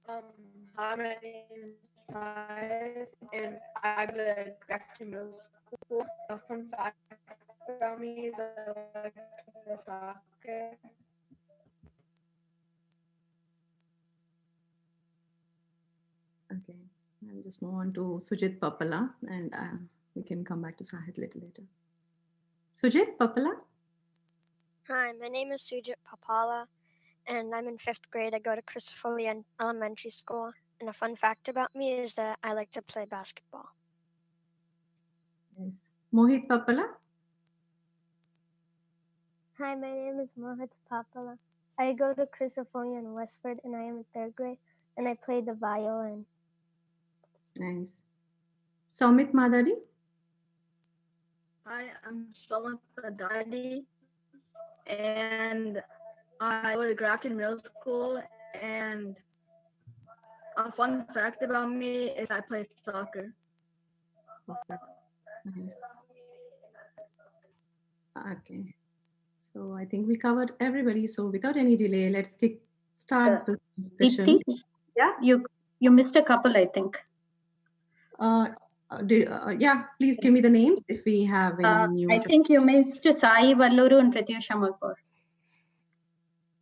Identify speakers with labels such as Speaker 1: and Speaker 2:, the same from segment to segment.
Speaker 1: Um, Hi, my name is Sai, and I go to Grafton Middle School. A fun fact about me is I like to play soccer.
Speaker 2: Okay, I'll just move on to Sujit Papala, and we can come back to Sahit a little later. Sujit Papala?
Speaker 3: Hi, my name is Sujit Papala, and I'm in 5th grade. I go to Christopher Lee Elementary School. And a fun fact about me is that I like to play basketball.
Speaker 2: Yes. Mohit Papala?
Speaker 4: Hi, my name is Mohit Papala. I go to Christopher Lee in Westford, and I am in 3rd grade, and I play the violin.
Speaker 2: Nice. Soumit Madari?
Speaker 1: Hi, I'm Somit Sadadi, and I go to Grafton Middle School. And a fun fact about me is I play soccer.
Speaker 2: Perfect. Nice. Okay. So I think we covered everybody. So without any delay, let's start the discussion.
Speaker 5: Deepthi,
Speaker 2: Yeah.
Speaker 5: you missed a couple, I think.
Speaker 2: Yeah, please give me the names if we have any new.
Speaker 5: I think you missed Sai Valluru and Pratyusha Mulpur.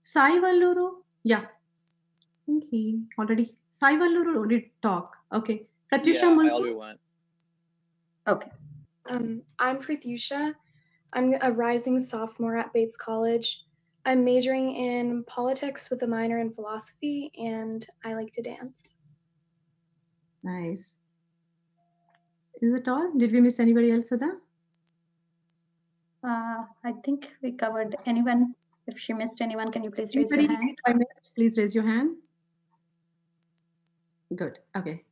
Speaker 2: Sai Valluru? Yeah. I think he already. Sai Valluru already talk. Okay. Pratyusha
Speaker 6: I already went.
Speaker 5: Okay.
Speaker 7: I'm Pratyusha. I'm a rising sophomore at Bates College. I'm majoring in politics with a minor in philosophy, and I like to dance.
Speaker 2: Nice. Is it all? Did we miss anybody else, Sada?
Speaker 5: I think we covered anyone. If she missed anyone, can you please raise your hand?
Speaker 2: If I missed, please raise your hand. Good. Okay.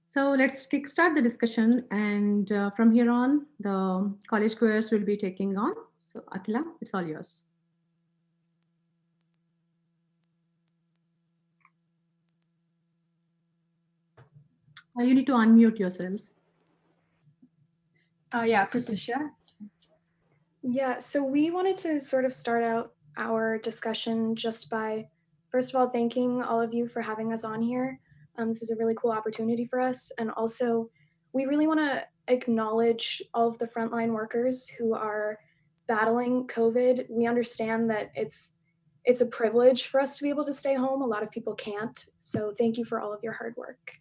Speaker 2: So let's kickstart the discussion, and from here on, the college queers will be taking on. So Akila, it's all yours. You need to unmute yourself.
Speaker 7: Yeah, Pratyusha. Yeah, so we wanted to sort of start out our discussion just by, first of all, thanking all of you for having us on here. This is a really cool opportunity for us. And also, we really want to acknowledge all of the frontline workers who are battling COVID. We understand that it's a privilege for us to be able to stay home. A lot of people can't. So thank you for all of your hard work.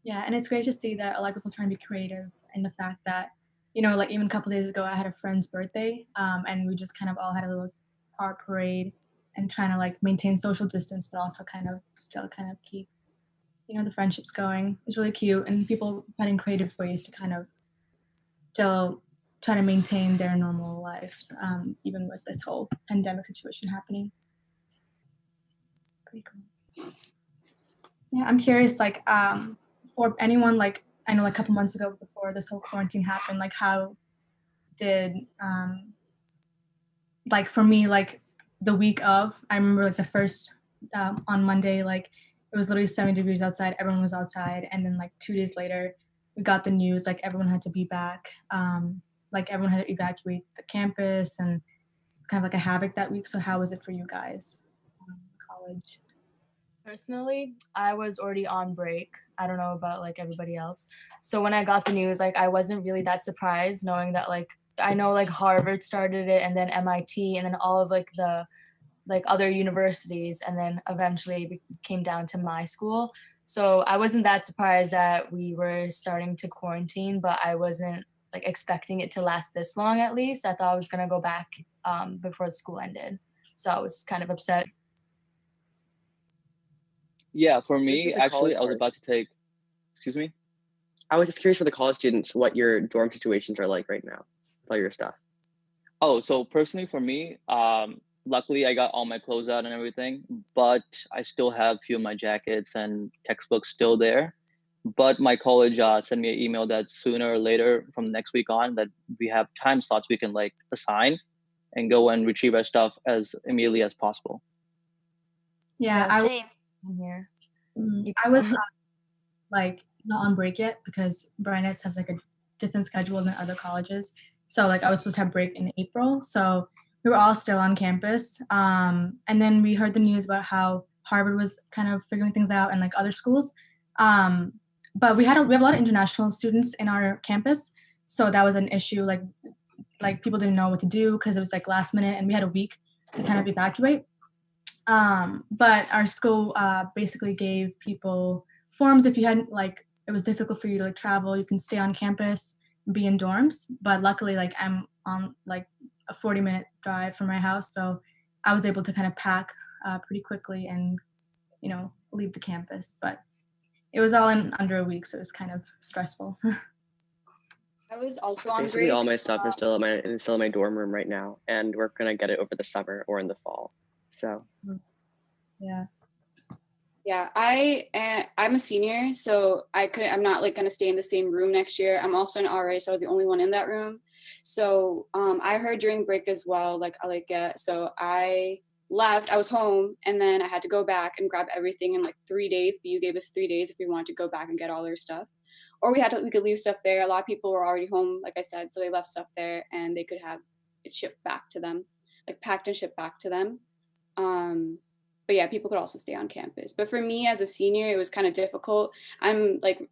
Speaker 8: Yeah, and it's great to see that a lot of people trying to be creative, and the fact that, you know, like even a couple days ago, I had a friend's birthday, and we just kind of all had a little art parade and trying to like maintain social distance, but also kind of still kind of keep, you know, the friendships going. It's really cute, and people finding creative ways to kind of still try to maintain their normal lives, even with this whole pandemic situation happening. Pretty cool. Yeah, I'm curious, like, for anyone, like, I know like a couple months ago before this whole quarantine happened, like how did, like for me, like the week of, I remember like the first, on Monday, like it was literally 70 degrees outside, everyone was outside. And then like 2 days later, we got the news, like everyone had to be back. Like everyone had to evacuate the campus and kind of like a havoc that week. So how was it for you guys, college?
Speaker 9: Personally, I was already on break. I don't know about like everybody else. So when I got the news, like I wasn't really that surprised, knowing that like I know like Harvard started it, and then MIT, and then all of like the like other universities, and then eventually it came down to my school. So I wasn't that surprised that we were starting to quarantine, but I wasn't like expecting it to last this long. At least I thought I was gonna go back before the school ended. So I was kind of upset.
Speaker 6: Yeah, for me, actually, I was about to take, excuse me?
Speaker 10: I was just curious for the college students, what your dorm situations are like right now with all your stuff.
Speaker 6: Oh, so personally for me, luckily I got all my clothes out and everything, but I still have a few of my jackets and textbooks still there. But my college sent me an email that sooner or later from next week on that we have time slots we can like assign and go and retrieve our stuff as immediately as possible.
Speaker 8: Yeah,
Speaker 3: same
Speaker 8: here. I was like not on break yet because Bryanets has like a different schedule than other colleges. So like I was supposed to have break in April. So we were all still on campus. And then we heard the news about how Harvard was kind of figuring things out and like other schools. But we have a lot of international students in our campus, so that was an issue. Like people didn't know what to do because it was like last minute, and we had a week to kind of evacuate. But our school basically gave people forms if you hadn't like it was difficult for you to like travel, you can stay on campus, be in dorms. But luckily, like I'm on like a 40-minute drive from my house, so I was able to kind of pack pretty quickly and leave the campus. But it was all in under a week, so it was kind of stressful.
Speaker 11: I was also on
Speaker 10: Basically,
Speaker 11: break.
Speaker 10: all my stuff is still in my dorm room right now, and we're gonna get it over the summer or in the fall. So
Speaker 8: yeah.
Speaker 11: Yeah, I'm a senior, so I'm not like gonna stay in the same room next year. I'm also an RA, so I was the only one in that room. So I heard during break as well, so I left, I was home, and then I had to go back and grab everything in like 3 days. BU gave us 3 days if we wanted to go back and get all their stuff. Or we could leave stuff there. A lot of people were already home, like I said, so they left stuff there and they could have it shipped back to them, like packed and shipped back to them. But yeah, people could also stay on campus. But for me as a senior, it was kind of difficult. I'm like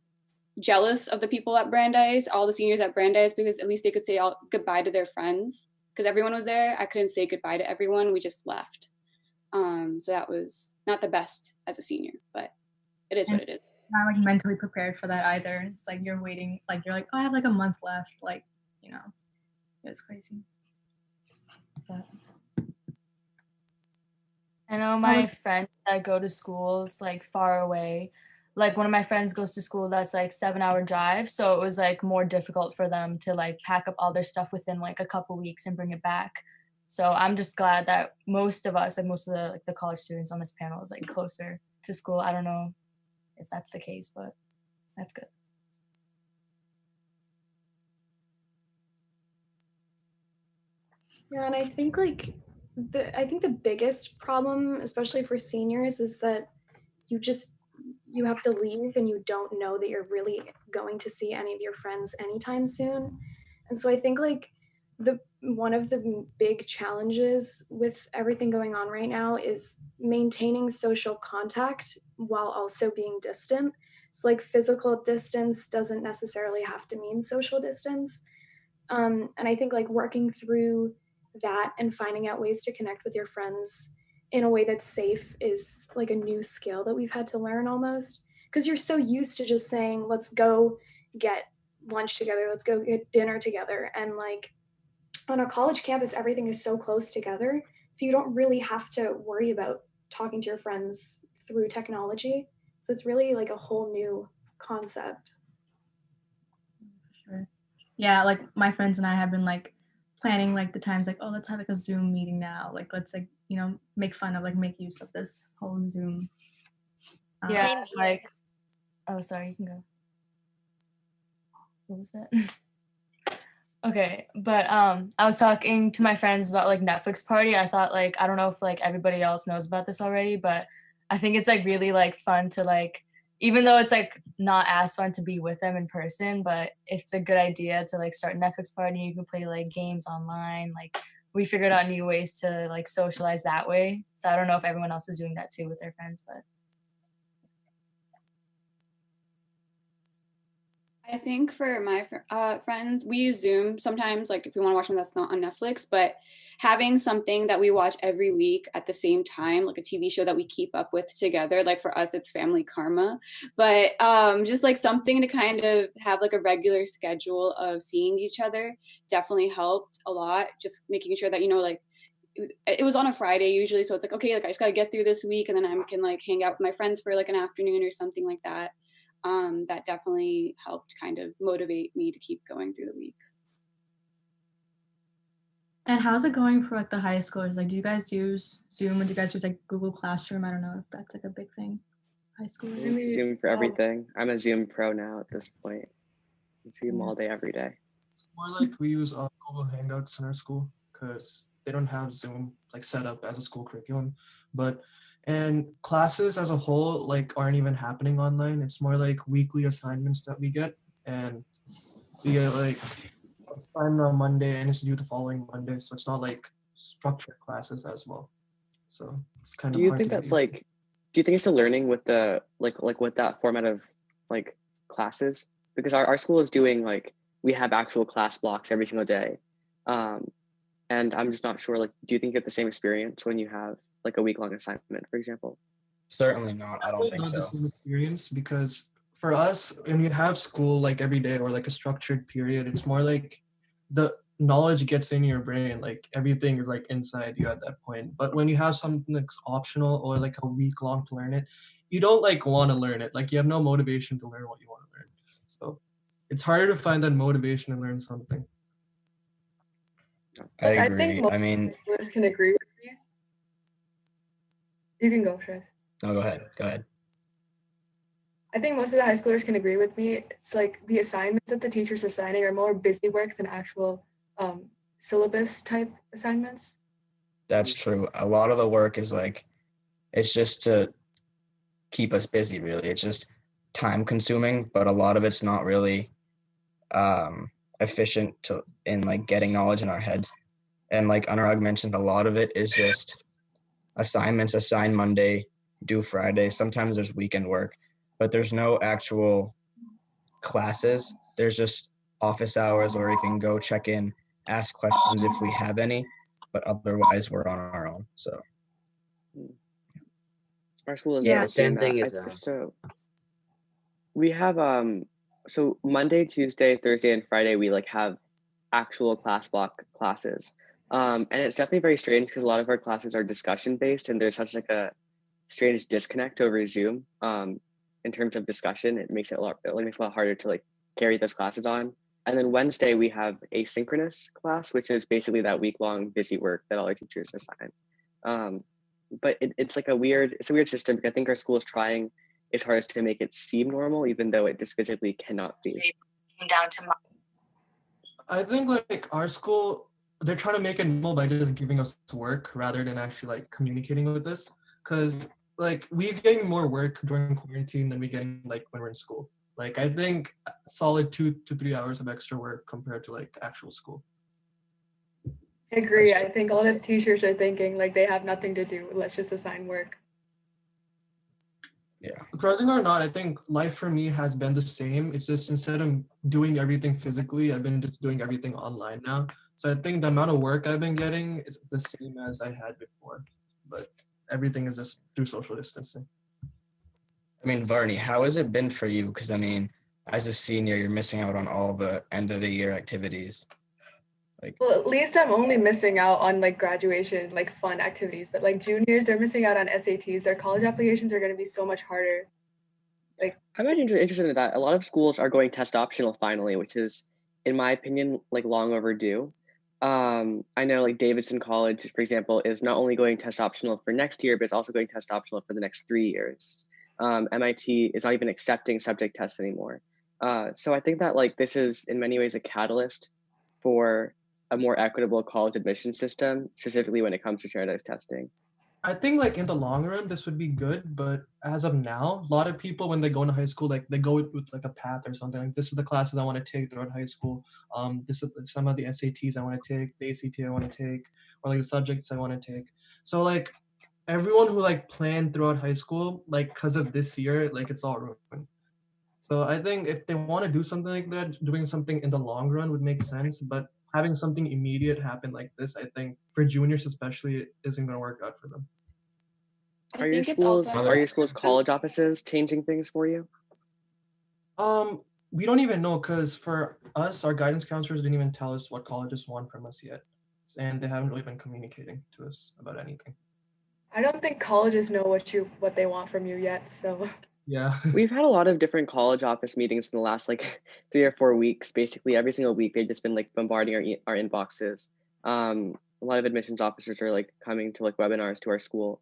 Speaker 11: jealous of the people at Brandeis, all the seniors at Brandeis, because at least they could say goodbye to their friends because everyone was there. I couldn't say goodbye to everyone. We just left. So that was not the best as a senior, but it is what it is.
Speaker 8: Not like mentally prepared for that either. It's like you're waiting, like you're like, oh, I have like a month left. Like, it was crazy. But
Speaker 9: I know my friends that go to schools like far away. Like one of my friends goes to school that's like 7-hour drive. So it was like more difficult for them to like pack up all their stuff within like a couple weeks and bring it back. So I'm just glad that most of us, like most of the college students on this panel is like closer to school. I don't know if that's the case, but that's good.
Speaker 7: Yeah, and I think the biggest problem, especially for seniors, is that you have to leave and you don't know that you're really going to see any of your friends anytime soon. And so I think like one of the big challenges with everything going on right now is maintaining social contact while also being distant. So like physical distance doesn't necessarily have to mean social distance. And I think like working through that and finding out ways to connect with your friends in a way that's safe is like a new skill that we've had to learn almost, because you're so used to just saying, let's go get lunch together, let's go get dinner together. And like on a college campus, everything is so close together. So you don't really have to worry about talking to your friends through technology. So it's really like a whole new concept.
Speaker 8: Sure. Yeah, like my friends and I have been like planning like the times like, oh, let's have like a Zoom meeting now. Like let's like, make fun of like make use of this whole Zoom.
Speaker 9: Yeah, like oh sorry, you can go. What was that? Okay, but I was talking to my friends about like Netflix party. I thought like I don't know if like everybody else knows about this already, but I think it's like really like fun to like, even though it's like not as fun to be with them in person, but it's a good idea to like start a Netflix party. You can play like games online. Like we figured out new ways to like socialize that way. So I don't know if everyone else is doing that too with their friends, but
Speaker 11: I think for my friends, we use Zoom sometimes, like if we want to watch something that's not on Netflix, but having something that we watch every week at the same time, like a TV show that we keep up with together, like for us, it's Family Karma, but just like something to kind of have like a regular schedule of seeing each other definitely helped a lot. Just making sure that, like it was on a Friday usually. So it's like, okay, like I just got to get through this week and then I can like hang out with my friends for like an afternoon or something like that. That definitely helped kind of motivate me to keep going through the weeks.
Speaker 8: And how's it going for like the high schoolers? Like, do you guys use Zoom or do you guys use like Google Classroom? I don't know if that's like a big thing. High schoolers.
Speaker 10: Zoom for everything. I'm a Zoom pro now at this point. Zoom all day, every day.
Speaker 12: It's more like we use Google Hangouts in our school because they don't have Zoom like set up as a school curriculum, and classes as a whole like aren't even happening online. It's more like weekly assignments that we get, and we get like assignment on Monday and it's due the following Monday. So it's not like structured classes as well. So it's kind of.
Speaker 10: Do you think that's like do you think it's still learning with the like with that format of like classes? Because our school is doing like, we have actual class blocks every single day. And I'm just not sure, like, do you think you get the same experience when you have like a week-long assignment, for example?
Speaker 13: Certainly not. I don't think
Speaker 12: Not
Speaker 13: so.
Speaker 12: the same experience, because for us, when you have school like every day or like a structured period, it's more like the knowledge gets in your brain, like everything is like inside you at that point. But when you have something that's optional or like a week long to learn it, you don't like want to learn it. Like you have no motivation to learn what you want to learn. So it's harder to find that motivation to learn something.
Speaker 13: I
Speaker 14: I
Speaker 13: agree.
Speaker 14: think most
Speaker 13: I mean,
Speaker 14: high schoolers can agree with me. You can go, Shrez.
Speaker 13: no, go ahead. Go ahead.
Speaker 14: I think most of the high schoolers can agree with me. It's like the assignments that the teachers are assigning are more busy work than actual syllabus type assignments.
Speaker 13: That's true. A lot of the work is like, it's just to keep us busy, really. It's just time consuming, but a lot of it's not really efficient in like getting knowledge in our heads. And like Anurag mentioned, a lot of it is just assignments, assign Monday, due Friday. Sometimes there's weekend work, but there's no actual classes. There's just office hours where we can go check in, ask questions if we have any, but otherwise we're on our own. So
Speaker 6: our school is
Speaker 15: Yeah, same thing as
Speaker 6: so we have so Monday, Tuesday, Thursday, and Friday we like have actual class block classes. And it's definitely very strange because a lot of our classes are discussion based, and there's such like a strange disconnect over Zoom in terms of discussion. It makes it makes it a lot harder to like carry those classes on. And then Wednesday we have asynchronous class, which is basically that week-long busy work that all our teachers assign. But it's like a weird system, because I think our school is trying its hardest to make it seem normal, even though it just physically cannot be.
Speaker 9: Down to
Speaker 12: I think like our school, they're trying to make it normal by just giving us work rather than actually like communicating with us. Because like we're getting more work during quarantine than we getting like when we're in school. Like I think solid 2 to 3 hours of extra work compared to like actual school.
Speaker 14: I agree. I think all the teachers are thinking like they have nothing to do. Let's just assign work.
Speaker 13: Yeah.
Speaker 12: Surprising or not, I think life for me has been the same. It's just instead of doing everything physically, I've been just doing everything online now. So I think the amount of work I've been getting is the same as I had before, but everything is just through social distancing.
Speaker 13: I mean, Varney, how has it been for you? Because I mean, as a senior, you're missing out on all the end of the year activities.
Speaker 14: Well, at least I'm only missing out on like graduation, like fun activities, but like juniors, they're missing out on SATs. Their college applications are going to be so much harder. Like
Speaker 6: I'm actually interested in that. A lot of schools are going test optional finally, which is, in my opinion, like long overdue. I know like Davidson College, for example, is not only going test optional for next year, but it's also going test optional for the next 3 years. MIT is not even accepting subject tests anymore. So I think that like this is in many ways a catalyst for a more equitable college admission system, specifically when it comes to standardized testing.
Speaker 12: I think like in the long run, this would be good, but as of now, a lot of people when they go into high school, like they go with like a path or something. Like this is the classes I want to take throughout high school. This is some of the SATs I want to take, the ACT I want to take, or like the subjects I want to take. So like everyone who like planned throughout high school, like because of this year, like it's all ruined. So I think if they want to do something like that, doing something in the long run would make sense. But having something immediate happen like this, I think for juniors especially, isn't going to work out for them.
Speaker 6: Are your schools college offices changing things for you?
Speaker 12: We don't even know, because for us, our guidance counselors didn't even tell us what colleges want from us yet, and they haven't really been communicating to us about anything.
Speaker 14: I don't think colleges know what they want from you yet. So
Speaker 12: yeah,
Speaker 6: we've had a lot of different college office meetings in the last like 3 or 4 weeks. Basically, every single week they've just been like bombarding our inboxes. A lot of admissions officers are like coming to like webinars to our school.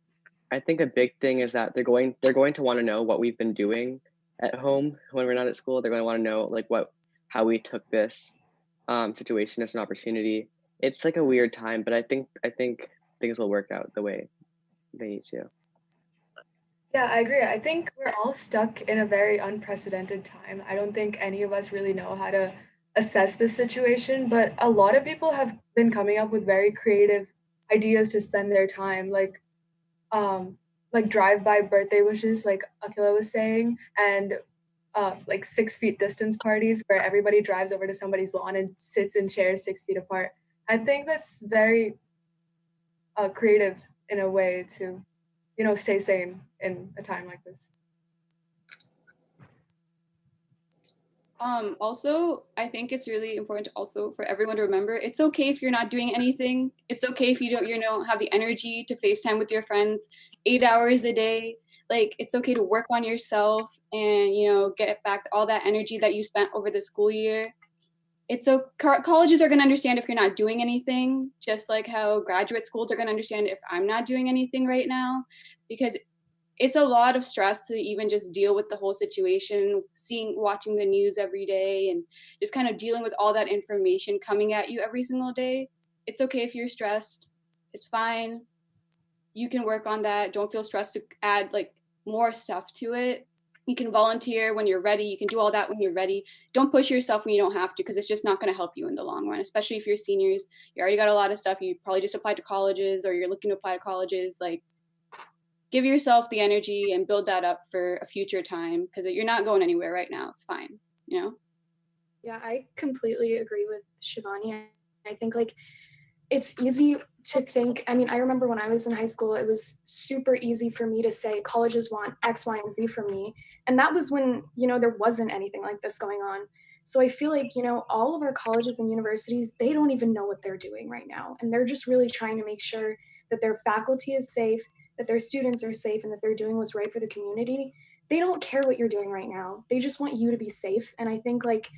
Speaker 6: I think a big thing is that they're going to want to know what we've been doing at home when we're not at school. They're going to want to know like how we took this situation as an opportunity. It's like a weird time, but I think things will work out the way they need to.
Speaker 14: Yeah, I agree. I think we're all stuck in a very unprecedented time. I don't think any of us really know how to assess this situation, but a lot of people have been coming up with very creative ideas to spend their time. Like like drive-by birthday wishes, like Akila was saying, and like 6 feet distance parties where everybody drives over to somebody's lawn and sits in chairs 6 feet apart. I think that's very creative in a way to, you know, stay sane in a time like this.
Speaker 11: Also, I think it's really important also for everyone to remember, it's okay if you're not doing anything. It's okay if you don't, you know, have the energy to FaceTime with your friends 8 hours a day. Like, it's okay to work on yourself and, you know, get back all that energy that you spent over the school year. It's so colleges are going to understand if you're not doing anything, just like how graduate schools are going to understand if I'm not doing anything right now, because it's a lot of stress to even just deal with the whole situation, watching the news every day and just kind of dealing with all that information coming at you every single day. It's okay if you're stressed. It's fine. You can work on that. Don't feel stressed to add like more stuff to it. You can volunteer when you're ready. You can do all that when you're ready. Don't push yourself when you don't have to, because it's just not going to help you in the long run, especially if you're seniors. You already got a lot of stuff. You probably just applied to colleges or you're looking to apply to colleges. Like, give yourself the energy and build that up for a future time, because you're not going anywhere right now. It's fine, you know?
Speaker 7: Yeah, I completely agree with Shivani. I think like it's easy to think, I mean, I remember when I was in high school, it was super easy for me to say colleges want X, Y, and Z from me. And that was when, you know, there wasn't anything like this going on. So I feel like, you know, all of our colleges and universities, they don't even know what they're doing right now. And they're just really trying to make sure that their faculty is safe, that their students are safe, and that they're doing what's right for the community. They don't care what you're doing right now. They just want you to be safe. And I think like,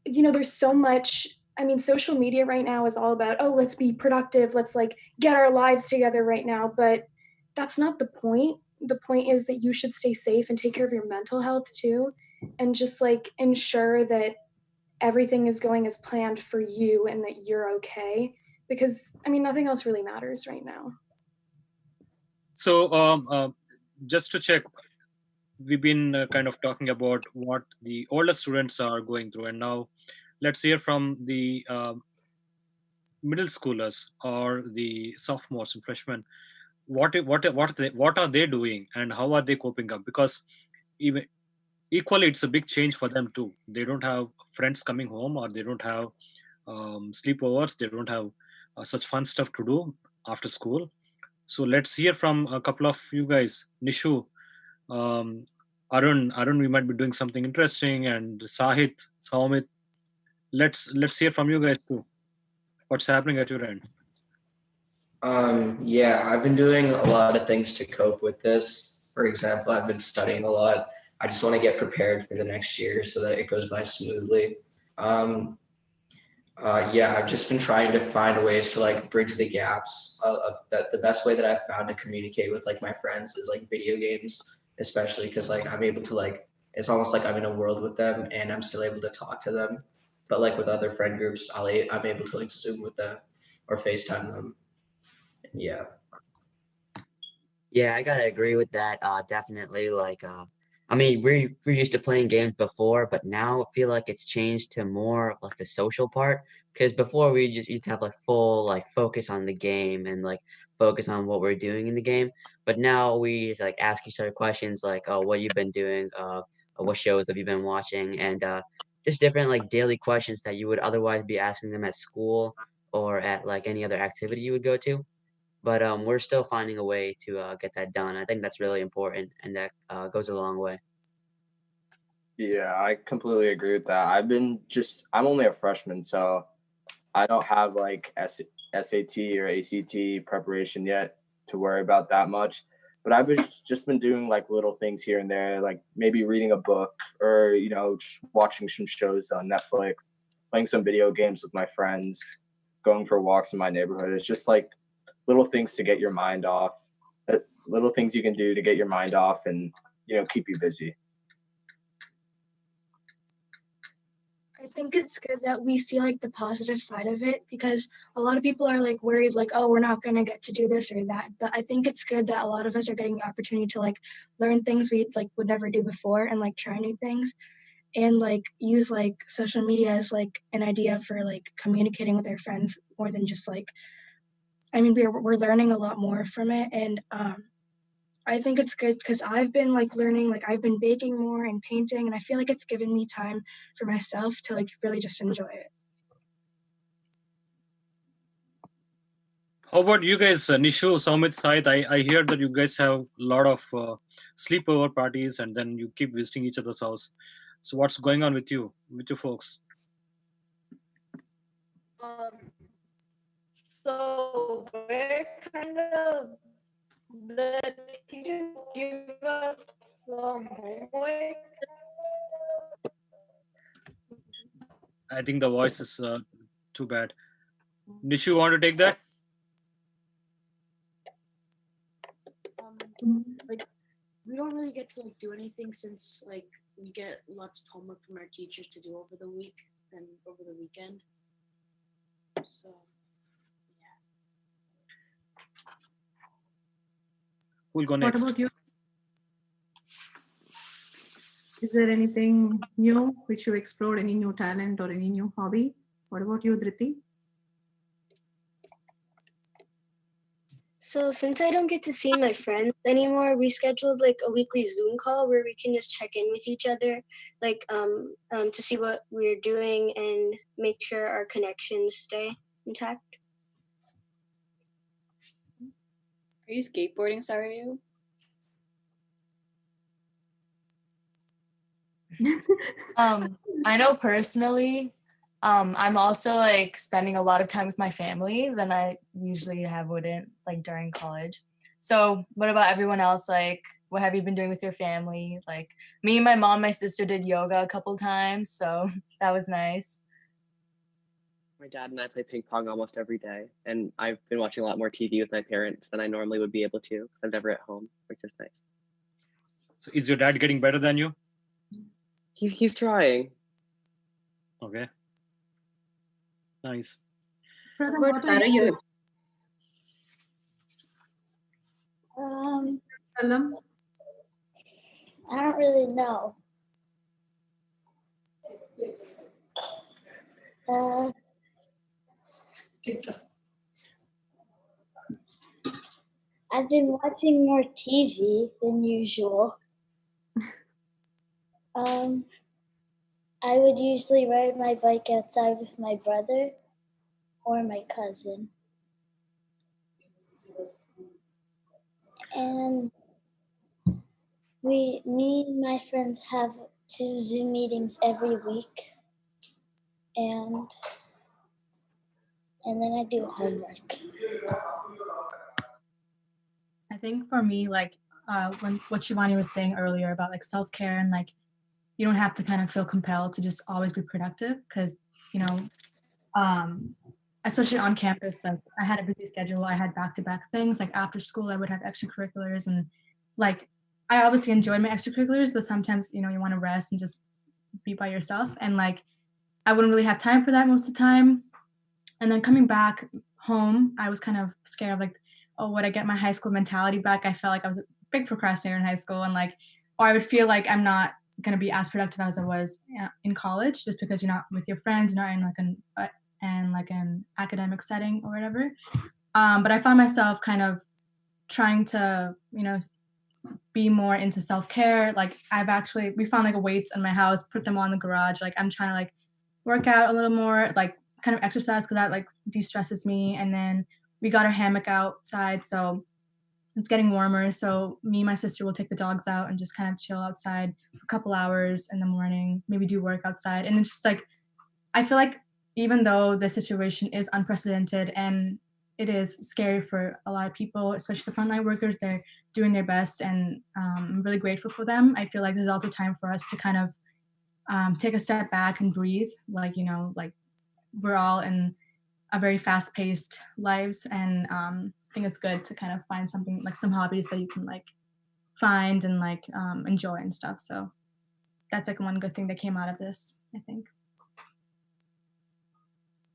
Speaker 7: you know, there's so much, I mean, social media right now is all about, oh, let's be productive. Let's like get our lives together right now. But that's not the point. The point is that you should stay safe and take care of your mental health too. And just like ensure that everything is going as planned for you and that you're okay. Because I mean, nothing else really matters right now.
Speaker 15: So just to check, we've been kind of talking about what the older students are going through, and now let's hear from the middle schoolers or the sophomores and freshmen. What are they doing, and how are they coping up? Because even equally, it's a big change for them too. They don't have friends coming home, or they don't have sleepovers. They don't have such fun stuff to do after school. So let's hear from a couple of you guys. Nishu, Arun, we might be doing something interesting, and Sahit, Saumit. Let's hear from you guys too. What's happening at your end?
Speaker 16: Yeah, I've been doing a lot of things to cope with this. For example, I've been studying a lot. I just want to get prepared for the next year so that it goes by smoothly. Yeah, I've just been trying to find ways to like bridge the gaps. The best way that I've found to communicate with like my friends is like video games, especially because like I'm able to like, it's almost like I'm in a world with them and I'm still able to talk to them. But like with other friend groups, I'm able to like Zoom with them or FaceTime them. Yeah.
Speaker 17: Yeah, I gotta agree with that. Definitely. Like, I mean, we're used to playing games before, but now I feel like it's changed to more of, like the social part. Because before we just used to have like full like focus on the game and like focus on what we're doing in the game. But now we like ask each other questions like, "Oh, what you've been doing? What shows have you been watching?" And just different like daily questions that you would otherwise be asking them at school or at like any other activity you would go to. But we're still finding a way to get that done. I think that's really important, and that goes a long way.
Speaker 18: Yeah, I completely agree with that. I'm only a freshman, so I don't have like SAT or ACT preparation yet to worry about that much. But I've just been doing like little things here and there, like maybe reading a book or, you know, just watching some shows on Netflix, playing some video games with my friends, going for walks in my neighborhood. It's just like little things to get your mind off, little things you can do to get your mind off and, you know, keep you busy.
Speaker 19: I think it's good that we see like the positive side of it, because a lot of people are like worried like, oh, we're not going to get to do this or that. But I think it's good that a lot of us are getting the opportunity to like learn things we like would never do before and like try new things and like use like social media as like an idea for like communicating with our friends more than just like, I mean, we're learning a lot more from it. And I think it's good because I've been like learning, like I've been baking more and painting, and I feel like it's given me time for myself to like really just enjoy it.
Speaker 15: How about you guys, Nishu, Saumit, Said? I hear that you guys have a lot of sleepover parties and then you keep visiting each other's house. So what's going on with you folks?
Speaker 1: So we're kind of, the teachers give us some homework.
Speaker 15: I think the voice is too bad. Nishu, want to take that?
Speaker 20: Like, we don't really get to like do anything since like we get lots of homework from our teachers to do over the week and over the weekend. So
Speaker 15: Who'll go
Speaker 2: What
Speaker 15: next?
Speaker 2: about you? Is there anything new which you explored, any new talent or any new hobby? What about you, Dhriti?
Speaker 21: So since I don't get to see my friends anymore, we scheduled like a weekly Zoom call where we can just check in with each other, like to see what we're doing and make sure our connections stay intact.
Speaker 11: Are you skateboarding, Sarayu?
Speaker 9: I know personally, I'm also like spending a lot of time with my family than I usually wouldn't like during college. So what about everyone else? Like, what have you been doing with your family? Like me, my mom, my sister did yoga a couple times, so that was nice.
Speaker 10: My dad and I play ping pong almost every day, and I've been watching a lot more TV with my parents than I normally would be able to. I'm never at home, which is nice.
Speaker 15: So is your dad getting better than you?
Speaker 10: He's trying.
Speaker 15: Okay. Nice.
Speaker 5: What are you?
Speaker 22: I don't really know. I've been watching more TV than usual. I would usually ride my bike outside with my brother or my cousin. And me and my friends have 2 Zoom meetings every week. And then I do homework.
Speaker 8: I think for me, like when what Shivani was saying earlier about like self-care and like you don't have to kind of feel compelled to just always be productive because, you know, especially on campus, like I had a busy schedule. I had back-to-back things. Like after school, I would have extracurriculars, and like I obviously enjoyed my extracurriculars, but sometimes, you know, you want to rest and just be by yourself. And like I wouldn't really have time for that most of the time. And then coming back home, I was kind of scared of like, oh, would I get my high school mentality back? I felt like I was a big procrastinator in high school, and like, or I would feel like I'm not going to be as productive as I was in college, just because you're not with your friends, you're not in like an academic setting or whatever. But I found myself kind of trying to, you know, be more into self-care. Like we found like weights in my house, put them on the garage. Like I'm trying to like work out a little more, like kind of exercise, because that like de-stresses me. And then we got our hammock outside, so it's getting warmer. So me and my sister will take the dogs out and just kind of chill outside for a couple hours in the morning, maybe do work outside. And it's just like, I feel like even though the situation is unprecedented and it is scary for a lot of people, especially the frontline workers, they're doing their best, and I'm really grateful for them. I feel like there's also time for us to kind of take a step back and breathe. Like, you know, like we're all in a very fast-paced lives, and I think it's good to kind of find something like some hobbies that you can like find and like enjoy and stuff. So that's like one good thing that came out of this, I think.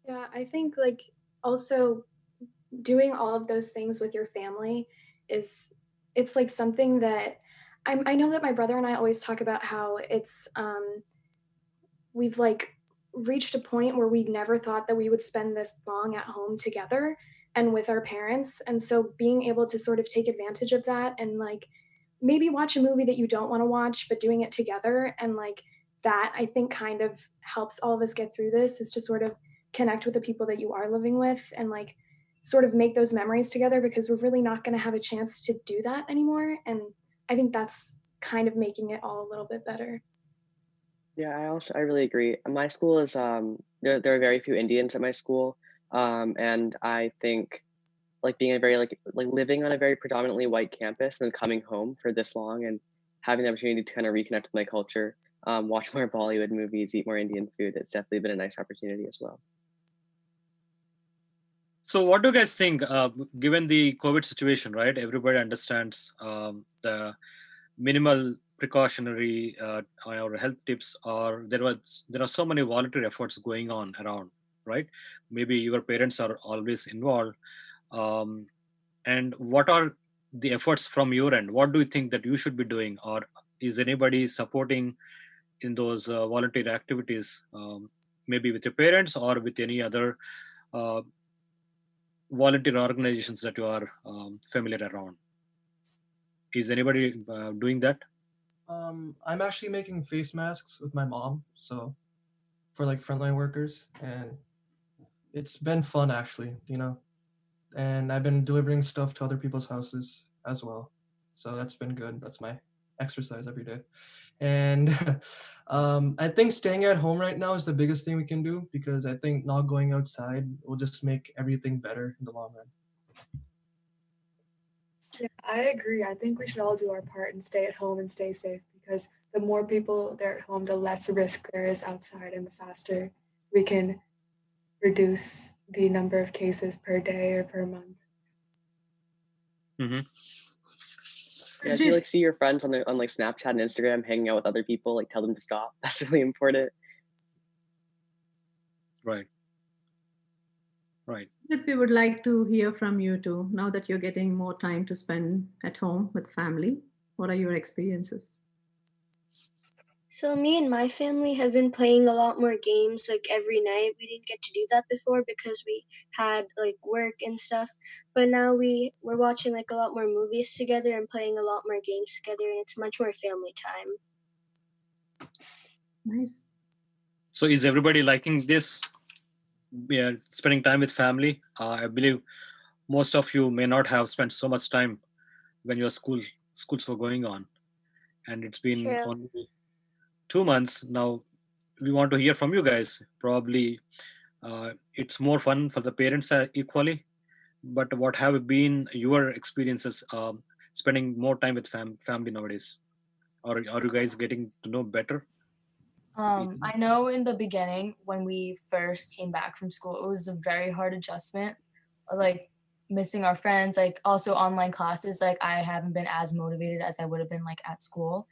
Speaker 7: Yeah, I think like also doing all of those things with your family it's like something that I know that my brother and I always talk about how it's we've like reached a point where we never thought that we would spend this long at home together. and with our parents. And so being able to sort of take advantage of that and like maybe watch a movie that you don't want to watch, but doing it together, and like that I think kind of helps all of us get through this, is to sort of connect with the people that you are living with and like sort of make those memories together, because we're really not going to have a chance to do that anymore. And I think that's kind of making it all a little bit better.
Speaker 10: Yeah, I really agree. My school is there are very few Indians at my school, and I think like being a very like living on a very predominantly white campus and then coming home for this long and having the opportunity to kind of reconnect with my culture, watch more Bollywood movies, eat more Indian food. It's definitely been a nice opportunity as well.
Speaker 15: So what do you guys think, given the COVID situation, right? Everybody understands the minimal precautionary or health tips, or there are so many voluntary efforts going on around, right? Maybe your parents are always involved. And what are the efforts from your end? What do you think that you should be doing, or is anybody supporting in those voluntary activities, maybe with your parents or with any other volunteer organizations that you are familiar around? Is anybody doing that?
Speaker 12: I'm actually making face masks with my mom, so for like frontline workers, and it's been fun actually, and I've been delivering stuff to other people's houses as well, so that's been good. That's my exercise every day. And I think staying at home right now is the biggest thing we can do, because I think not going outside will just make everything better in the long run.
Speaker 14: Yeah, I agree. I think we should all do our part and stay at home and stay safe, because the more people there at home, the less risk there is outside, and the faster we can reduce the number of cases per day or per month.
Speaker 15: Mm-hmm.
Speaker 10: Yeah, if you like see your friends on like Snapchat and Instagram hanging out with other people, like tell them to stop. That's really important.
Speaker 15: Right. Right.
Speaker 2: We would like to hear from you too. Now that you're getting more time to spend at home with family, what are your experiences?
Speaker 21: So me and my family have been playing a lot more games like every night. We didn't get to do that before because we had like work and stuff. But now we're watching like a lot more movies together and playing a lot more games together, and it's much more family time.
Speaker 2: Nice.
Speaker 15: So is everybody liking this? Yeah, spending time with family. I believe most of you may not have spent so much time when your schools were going on, and it's been only 2 months now. We want to hear from you guys. Probably it's more fun for the parents equally, but what have been your experiences spending more time with family nowadays? Or are you guys getting to know better?
Speaker 9: I know in the beginning when we first came back from school, it was a very hard adjustment, like missing our friends, like also online classes. Like I haven't been as motivated as I would have been like at school.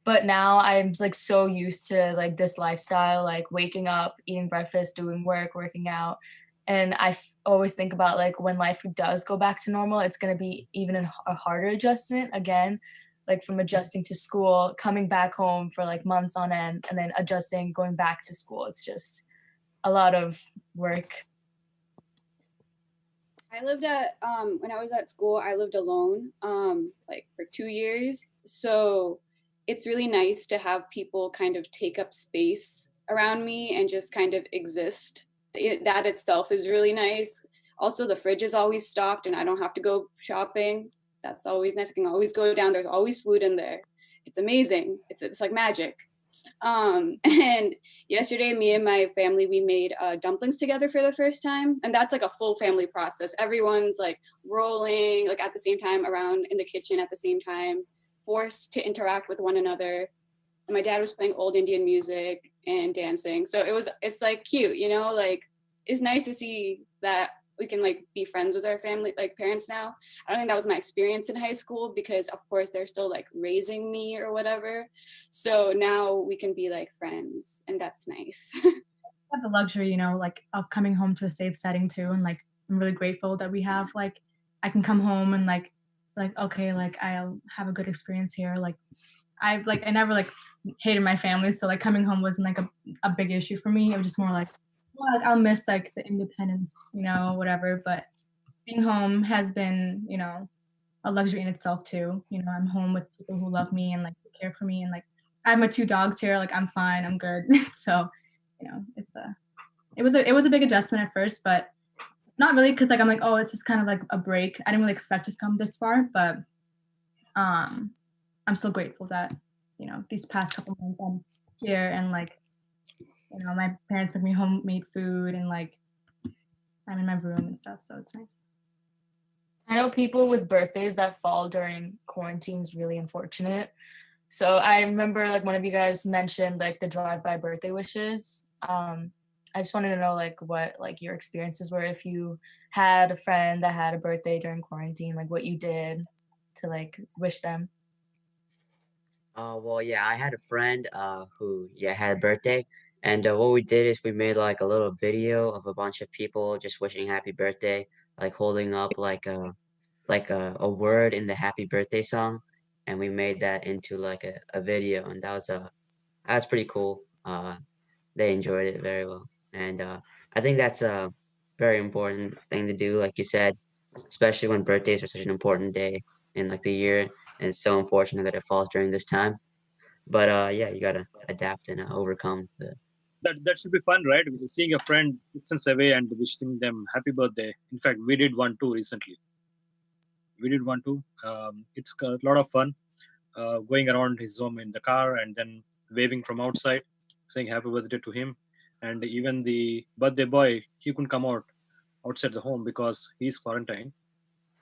Speaker 9: But now I'm like so used to like this lifestyle, like waking up, eating breakfast, doing work, working out. And I always think about like when life does go back to normal, it's going to be even a harder adjustment again, like from adjusting to school, coming back home for like months on end, and then adjusting, going back to school. It's just a lot of work.
Speaker 11: I lived at when I was at school, I lived alone like for 2 years. So it's really nice to have people kind of take up space around me and just kind of exist. That itself is really nice. Also, the fridge is always stocked and I don't have to go shopping. That's always nice. I can always go down. There's always food in there. It's amazing. It's like magic. And yesterday, me and my family, we made dumplings together for the first time. And that's like a full family process. Everyone's like rolling like at the same time around in the kitchen at the same time, forced to interact with one another. And my dad was playing old Indian music and dancing. So it's like cute, like it's nice to see that we can like be friends with our family, like parents now. I don't think that was my experience in high school because of course they're still like raising me or whatever. So now we can be like friends and that's nice.
Speaker 8: I have the luxury, like of coming home to a safe setting too. And like, I'm really grateful that we have like, I can come home and like, okay, like I'll have a good experience here. Like I never like hated my family. So like coming home wasn't like a big issue for me. It was just more like, well, I'll miss like the independence, whatever. But being home has been, a luxury in itself too. I'm home with people who love me and like care for me, and like I have my 2 dogs here. Like I'm fine, I'm good. So, it was a big adjustment at first, but not really, because like I'm like, oh, it's just kind of like a break. I didn't really expect it to come this far, but I'm still grateful that these past couple months I'm here, and like my parents make me homemade food, and like I'm in my room and stuff, so it's nice.
Speaker 9: I know people with birthdays that fall during quarantine is really unfortunate. So I remember like one of you guys mentioned like the drive-by birthday wishes. I just wanted to know like what like your experiences were if you had a friend that had a birthday during quarantine, like what you did to like wish them.
Speaker 17: Well, yeah, I had a friend who had a birthday, and what we did is we made like a little video of a bunch of people just wishing happy birthday, like holding up like a word in the happy birthday song, and we made that into like a video, and that was pretty cool. They enjoyed it very well, and I think that's a very important thing to do, like you said, especially when birthdays are such an important day in like the year, and it's so unfortunate that it falls during this time. But yeah, you gotta adapt and overcome the.
Speaker 15: That should be fun, right? Seeing a friend distance away and wishing them happy birthday. In fact, we did one too recently. It's a lot of fun. Going around his home in the car and then waving from outside, saying happy birthday to him. And even the birthday boy, he couldn't come outside the home because he's quarantined.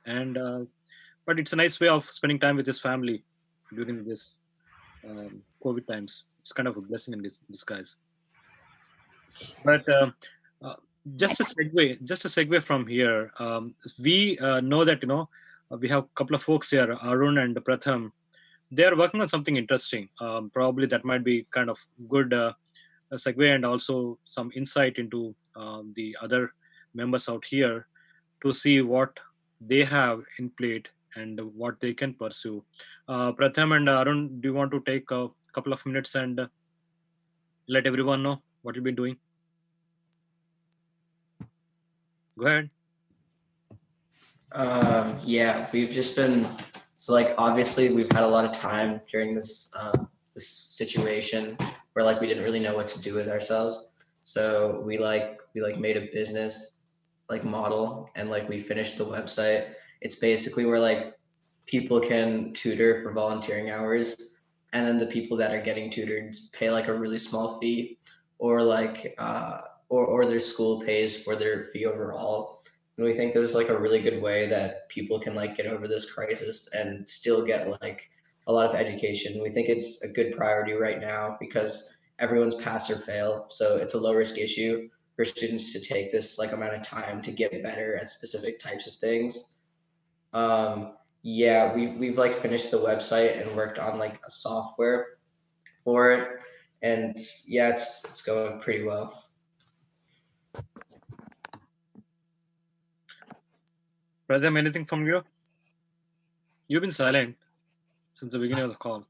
Speaker 15: And but it's a nice way of spending time with his family during this COVID times. It's kind of a blessing in disguise. But just a segue from here. We know that we have a couple of folks here, Arun and Pratham. They are working on something interesting. Probably that might be kind of good a segue and also some insight into the other members out here to see what they have in plate and what they can pursue. Pratham and Arun, do you want to take a couple of minutes and let everyone know what you've been doing? Go ahead.
Speaker 16: Yeah, we've just been like obviously we've had a lot of time during this this situation where like we didn't really know what to do with ourselves. So we made a business like model, and like we finished the website. It's basically where like people can tutor for volunteering hours, and then the people that are getting tutored pay like a really small fee, or like or their school pays for their fee overall. And we think this is like a really good way that people can like get over this crisis and still get like a lot of education. We think it's a good priority right now because everyone's pass or fail. So it's a low risk issue for students to take this like amount of time to get better at specific types of things. Yeah, we've like finished the website and worked on like a software for it. And yeah, it's going pretty well.
Speaker 15: Pratham, anything from you? You've been silent since the beginning of the call.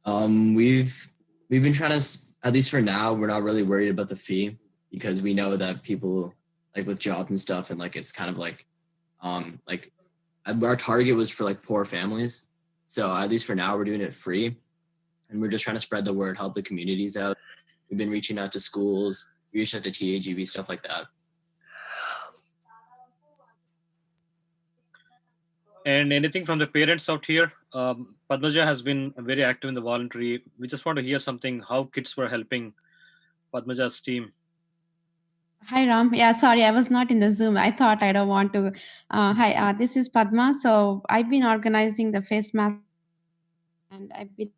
Speaker 3: We've been trying to, at least for now, we're not really worried about the fee because we know that people like with jobs and stuff, and like it's kind of like our target was for like poor families. So at least for now, we're doing it free, and we're just trying to spread the word, help the communities out. We've been reaching out to schools, we reached out to TAGB, stuff like that.
Speaker 15: And anything from the parents out here? Padmaja has been very active in the voluntary. We just want to hear something, how kids were helping Padmaja's team.
Speaker 4: Hi, Ram. Yeah, sorry, I was not in the Zoom. I thought I don't want to. Hi, this is Padma. So I've been organizing the face mask, and I've been.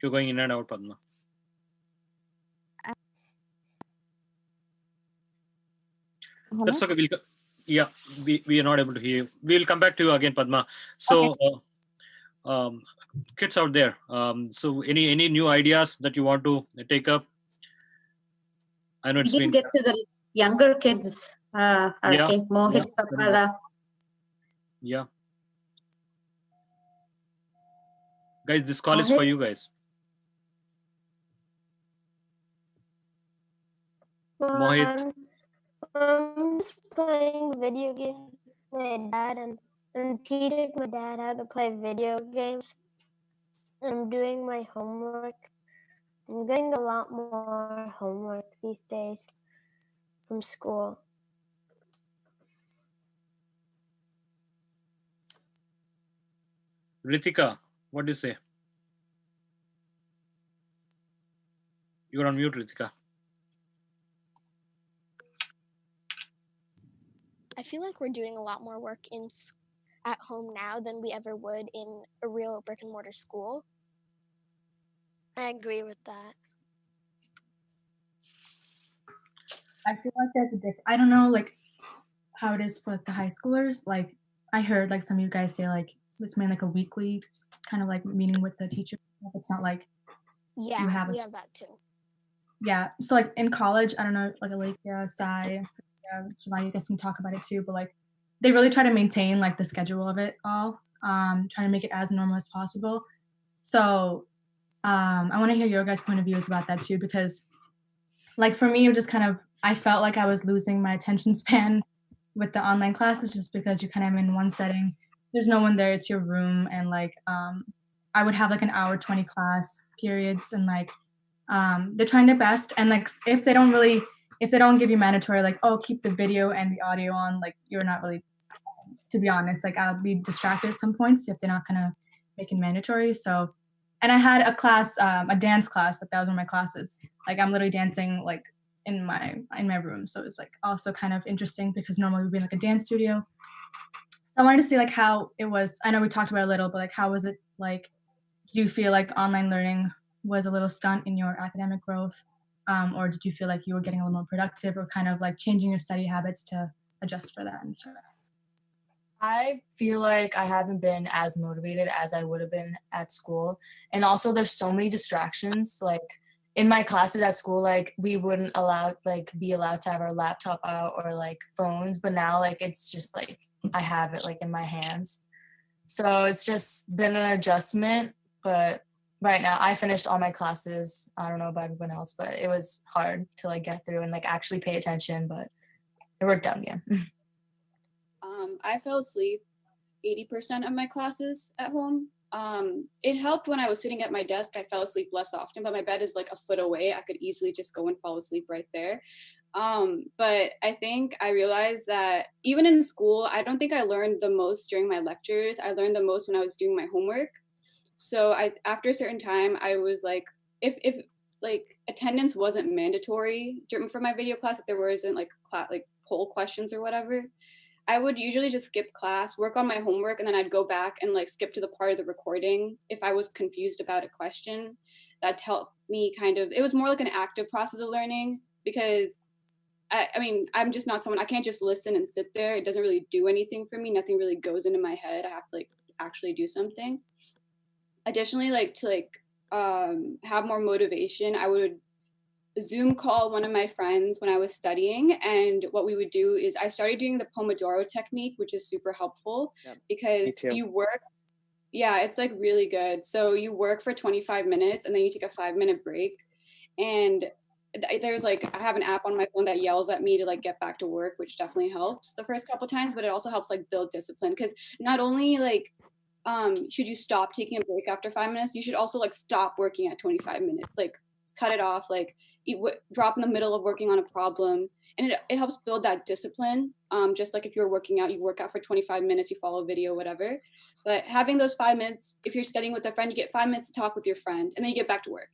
Speaker 15: You're going in and out, Padma.
Speaker 4: Hello?
Speaker 15: That's okay. Yeah, we are not able to hear you. We'll come back to you again, Padma. So, okay. Kids out there, so any new ideas that you want to take up? I know
Speaker 5: We didn't get to the younger kids. Mohit, Kapala.
Speaker 15: Yeah. Guys, this call is for you guys. Mohit.
Speaker 22: playing video games with my dad and teaching my dad how to play video games. I'm doing my homework. I'm getting a lot more homework these days from school.
Speaker 15: Ritika, what do you say? You're on mute, Ritika.
Speaker 6: I feel like we're doing a lot more work at home now than we ever would in a real brick and mortar school.
Speaker 21: I agree with that.
Speaker 8: I feel like there's a difference. I don't know, like, how it is for like, the high schoolers. Like, I heard like some of you guys say like it's mainly like a weekly kind of like meeting with the teacher. It's not like
Speaker 6: Yeah,
Speaker 8: you have
Speaker 6: we have that too.
Speaker 8: Yeah. So like in college, I don't know, like Alekia, Sai, Shivani, you guys can talk about it too, but like they really try to maintain like the schedule of it all, trying to make it as normal as possible. So I want to hear your guys' point of views about that too, because like for me, it just kind of, I felt like I was losing my attention span with the online classes just because you're kind of in one setting. There's no one there, it's your room. And like, I would have like an hour 20 class periods and like, they're trying their best. And like, if they don't give you mandatory, like, oh, keep the video and the audio on, like you're not really, to be honest, like I'll be distracted at some points if they're not gonna make it mandatory. So, and I had a class, a dance class, that was one of my classes. Like I'm literally dancing like in my room. So it's like also kind of interesting because normally we'd be in like a dance studio. So I wanted to see like how it was. I know we talked about it a little, but like how was it like? Do you feel like online learning was a little stunt in your academic growth? Or did you feel like you were getting a little more productive or kind of like changing your study habits to adjust for that and stuff?
Speaker 9: I feel like I haven't been as motivated as I would have been at school. And also there's so many distractions. Like in my classes at school, like we wouldn't be allowed to have our laptop out or like phones, but now like it's just like I have it like in my hands. So it's just been an adjustment, but right now I finished all my classes. I don't know about everyone else, but it was hard to like get through and like actually pay attention, but it worked out again.
Speaker 11: I fell asleep 80% of my classes at home. It helped when I was sitting at my desk. I fell asleep less often, but my bed is like a foot away. I could easily just go and fall asleep right there. But I think I realized that even in school, I don't think I learned the most during my lectures. I learned the most when I was doing my homework. So after a certain time, I was like, if like attendance wasn't mandatory for my video class, if there wasn't like poll questions or whatever, I would usually just skip class, work on my homework, and then I'd go back and like skip to the part of the recording if I was confused about a question. That helped me it was more like an active process of learning because I mean, I'm just not someone, I can't just listen and sit there. It doesn't really do anything for me. Nothing really goes into my head. I have to like actually do something. Additionally, like to have more motivation, I would Zoom call one of my friends when I was studying. And what we would do is I started doing the Pomodoro Technique, which is super helpful because you work. Yeah, it's like really good. So you work for 25 minutes and then you take a 5-minute break. And there's like, I have an app on my phone that yells at me to like get back to work, which definitely helps the first couple times, but it also helps like build discipline. Because not only like, should you stop taking a break after 5 minutes, you should also like stop working at 25 minutes, like cut it off, like drop in the middle of working on a problem. And it helps build that discipline. Just like if you're working out, you work out for 25 minutes, you follow a video, whatever. But having those 5 minutes, if you're studying with a friend, you get 5 minutes to talk with your friend and then you get back to work.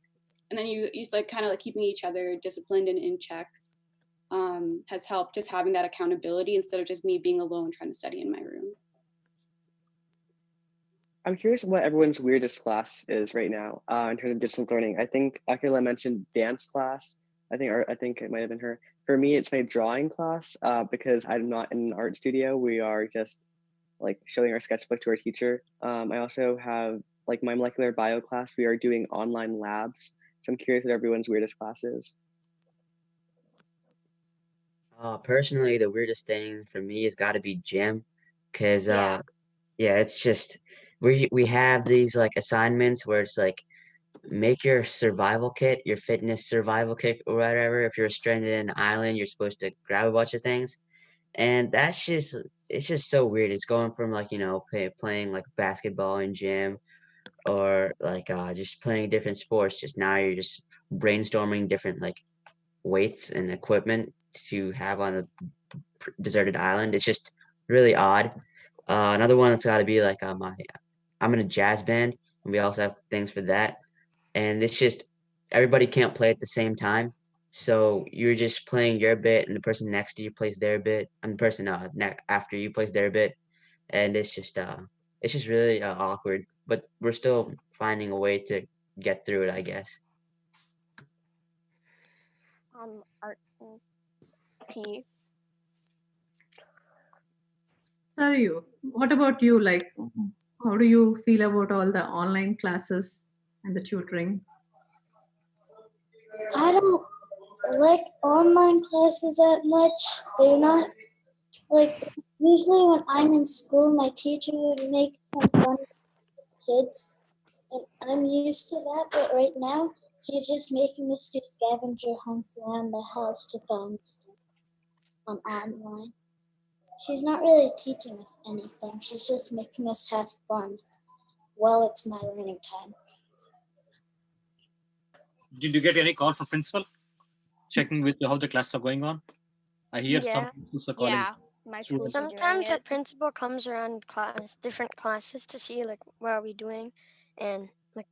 Speaker 11: And then you like kind of like keeping each other disciplined and in check has helped, just having that accountability instead of just me being alone trying to study in my room.
Speaker 10: I'm curious what everyone's weirdest class is right now in terms of distance learning. I think Akila mentioned dance class. I think it might have been her. For me, it's my drawing class because I'm not in an art studio. We are just like showing our sketchbook to our teacher. I also have like my molecular bio class. We are doing online labs. So I'm curious what everyone's weirdest class is.
Speaker 17: Personally, the weirdest thing for me has got to be gym, because yeah, it's just we have these like assignments where it's like make your survival kit, your fitness survival kit or whatever. If you're stranded in an island, you're supposed to grab a bunch of things, and it's just so weird. It's going from like, playing like basketball in gym, or like just playing different sports. Just now you're just brainstorming different like weights and equipment to have on a deserted island. It's just really odd. Another one that's got to be like I'm in a jazz band, and we also have things for that. And it's just everybody can't play at the same time. So you're just playing your bit, and the person next to you plays their bit, and the person after you plays their bit, and it's just really awkward. But we're still finding a way to get through it, I guess.
Speaker 6: Art and P.
Speaker 2: Sorry, what about you? Like, how do you feel about all the online classes and the tutoring?
Speaker 22: I don't like online classes that much. They're not like usually when I'm in school, my teacher would make fun of kids, and I'm used to that. But right now, she's just making us do scavenger hunts around the house to find stuff on online. She's not really teaching us anything. She's just making us have fun. Well, it's my learning time.
Speaker 15: Did you get any call from principal checking with how the classes are going on? I hear some schools are calling.
Speaker 6: My school.
Speaker 22: Sometimes a principal comes around different classes to see like what are we doing, and like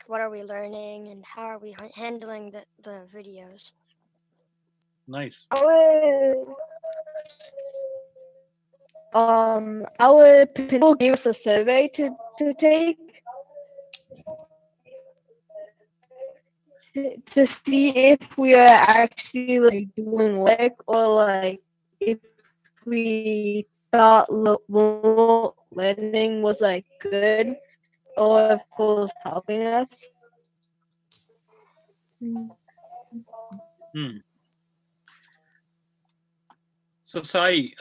Speaker 22: what are we learning, and how are we handling the videos.
Speaker 15: Nice.
Speaker 1: Our principal gave us a survey to take to see if we are actually like doing work, or like if we thought remote learning was like good, or if it was helping us.
Speaker 15: So Sai,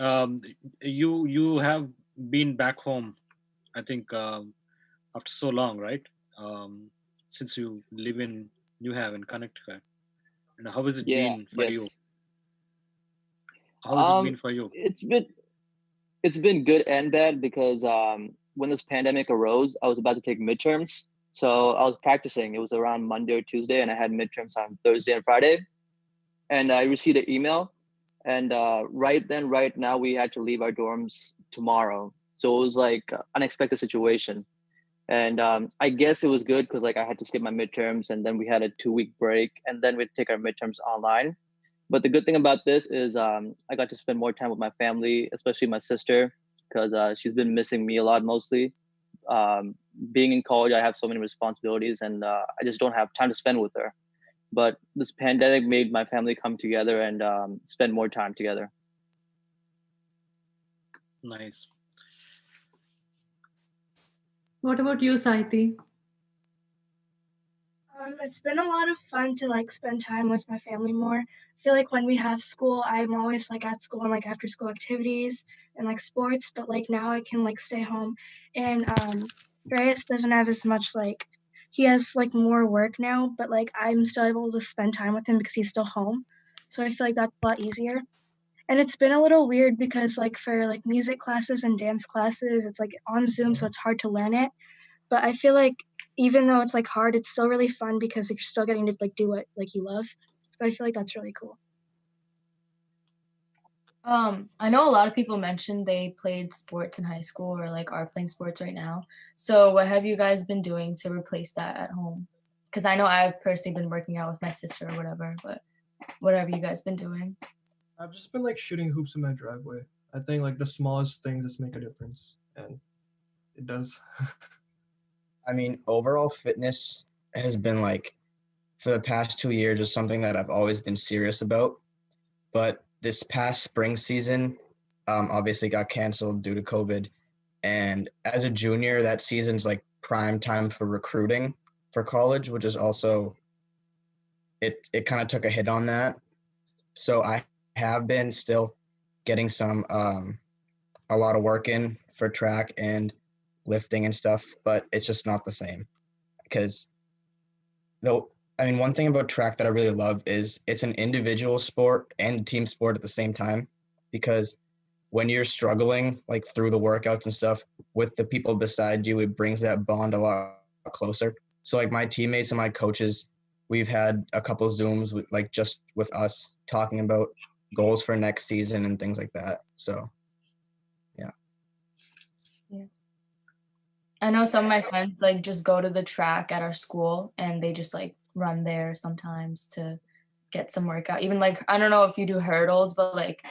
Speaker 15: you have been back home, I think, after so long, right? Since you live in New Haven, Connecticut. And how has it been for you? How has it been for you?
Speaker 13: It's been good and bad, because when this pandemic arose, I was about to take midterms. So I was practicing. It was around Monday or Tuesday, and I had midterms on Thursday and Friday. And I received an email, and right now we had to leave our dorms tomorrow. So it was like an unexpected situation. And I guess it was good, because like I had to skip my midterms, and then we had a 2-week break, and then we'd take our midterms online. But the good thing about this is I got to spend more time with my family, especially my sister, because she's been missing me a lot mostly. Being in college, I have so many responsibilities, and I just don't have time to spend with her. But this pandemic made my family come together and spend more time together.
Speaker 15: Nice.
Speaker 2: What about you, Saiti?
Speaker 19: It's been a lot of fun to like spend time with my family more. I feel like when we have school, I'm always like at school and like after school activities and like sports, but like now I can like stay home. And Reyes doesn't have as much like, he has like more work now, but like I'm still able to spend time with him because he's still home. So I feel like that's a lot easier. And it's been a little weird because like for like music classes and dance classes, it's like on Zoom, so it's hard to learn it. But I feel like even though it's like hard, it's still really fun because you're still getting to like do what like you love. So I feel like that's really cool.
Speaker 9: I know a lot of people mentioned they played sports in high school, or like are playing sports right now. So what have you guys been doing to replace that at home? Because I know I've personally been working out with my sister or whatever, but what have you guys been doing?
Speaker 12: I've just been like shooting hoops in my driveway. I think like the smallest things just make a difference, and it does.
Speaker 18: I mean, overall fitness has been like, for the past 2 years, is something that I've always been serious about. But this past spring season, obviously got canceled due to COVID. And as a junior, that season's like prime time for recruiting for college, which is also, it kind of took a hit on that. So I have been still getting a lot of work in for track and lifting and stuff, but it's just not the same. Because one thing about track that I really love is it's an individual sport and a team sport at the same time, because when you're struggling like through the workouts and stuff with the people beside you, it brings that bond a lot closer. So like my teammates and my coaches, we've had a couple Zooms with like just with us talking about goals for next season and things like that. So yeah.
Speaker 9: I know some of my friends like just go to the track at our school and they just like run there sometimes to get some workout. Even like I don't know if you do hurdles, but like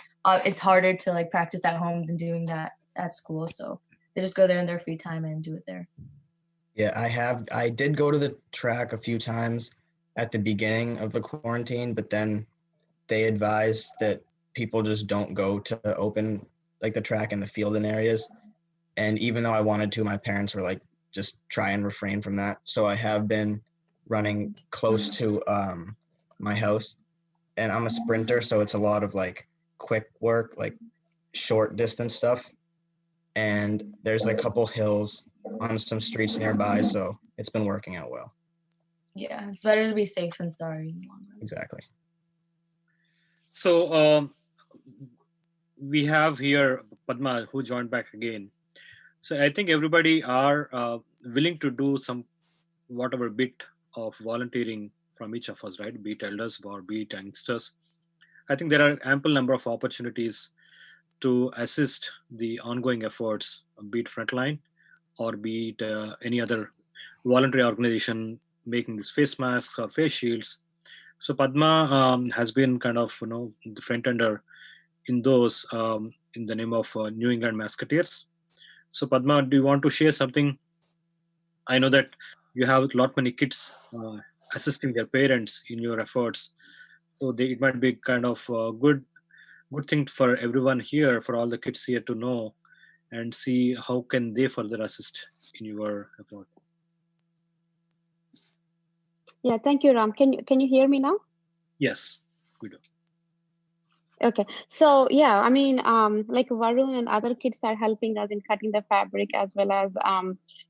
Speaker 9: it's harder to like practice at home than doing that at school. So they just go there in their free time and do it there.
Speaker 18: Yeah, I did go to the track a few times at the beginning of the quarantine, but then they advised that people just don't go to open like the track and the field in areas. And even though I wanted to, my parents were like, just try and refrain from that. So I have been running close to my house, and I'm a sprinter. So it's a lot of like quick work, like short distance stuff. And there's a couple hills on some streets nearby. So it's been working out well.
Speaker 9: Yeah, it's better to be safe than sorry in the long run.
Speaker 18: Exactly.
Speaker 15: So we have here Padma who joined back again. So I think everybody are willing to do some whatever bit of volunteering from each of us, right? Be it elders or be it youngsters. I think there are ample number of opportunities to assist the ongoing efforts, be it Frontline or be it any other voluntary organization making these face masks or face shields. So Padma has been kind of the front ender in those in the name of New England Musketeers. So Padma, do you want to share something? I know that you have a lot many kids assisting their parents in your efforts. So it might be kind of a good thing for everyone here, for all the kids here to know and see how can they further assist in your effort.
Speaker 4: Yeah, thank you, Ram. Can you hear me now?
Speaker 15: Yes, we do.
Speaker 4: Okay, so yeah, I mean, like Varun and other kids are helping us in cutting the fabric, as well as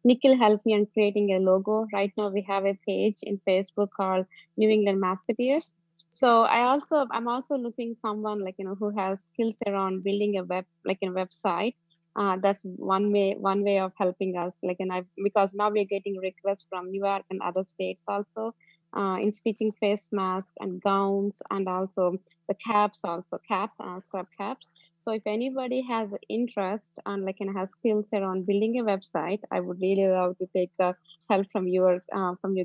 Speaker 4: Nikhil helped me in creating a logo. Right now, we have a page in Facebook called New England Musketeers. So I'm also looking someone like who has skills around building a website. That's one way of helping us. Because now we're getting requests from New York and other states also in stitching face masks and gowns, and also the caps, also scrub caps. So if anybody has interest and has skills around building a website, I would really love to take help from you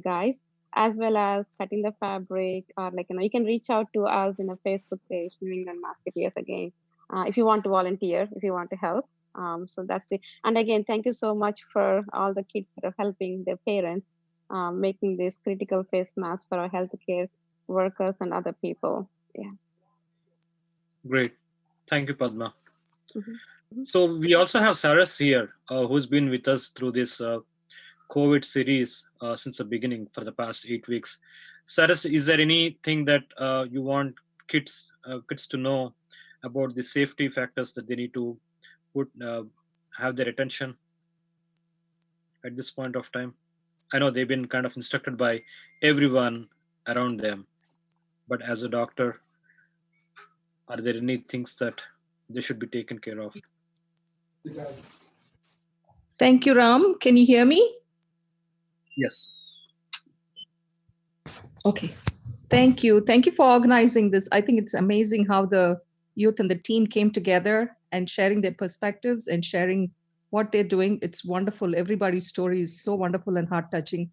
Speaker 4: guys, as well as cutting the fabric, or you can reach out to us in a Facebook page, New England Musketeers again, if you want to volunteer, if you want to help. So and again, thank you so much for all the kids that are helping their parents making this critical face mask for our healthcare workers and other people. Yeah.
Speaker 15: Great. Thank you, Padma. So we also have Saras here, who's been with us through this COVID series since the beginning for the past 8 weeks. Saras, is there anything that you want kids to know about the safety factors that they need to have their attention at this point of time? I know they've been kind of instructed by everyone around them, but as a doctor, are there any things that they should be taken care of?
Speaker 7: Thank you, Ram. Can you hear me?
Speaker 15: Yes.
Speaker 7: Okay. Thank you. Thank you for organizing this. I think it's amazing how the youth and the team came together and sharing their perspectives and sharing what they're doing. It's wonderful. Everybody's story is so wonderful and heart-touching.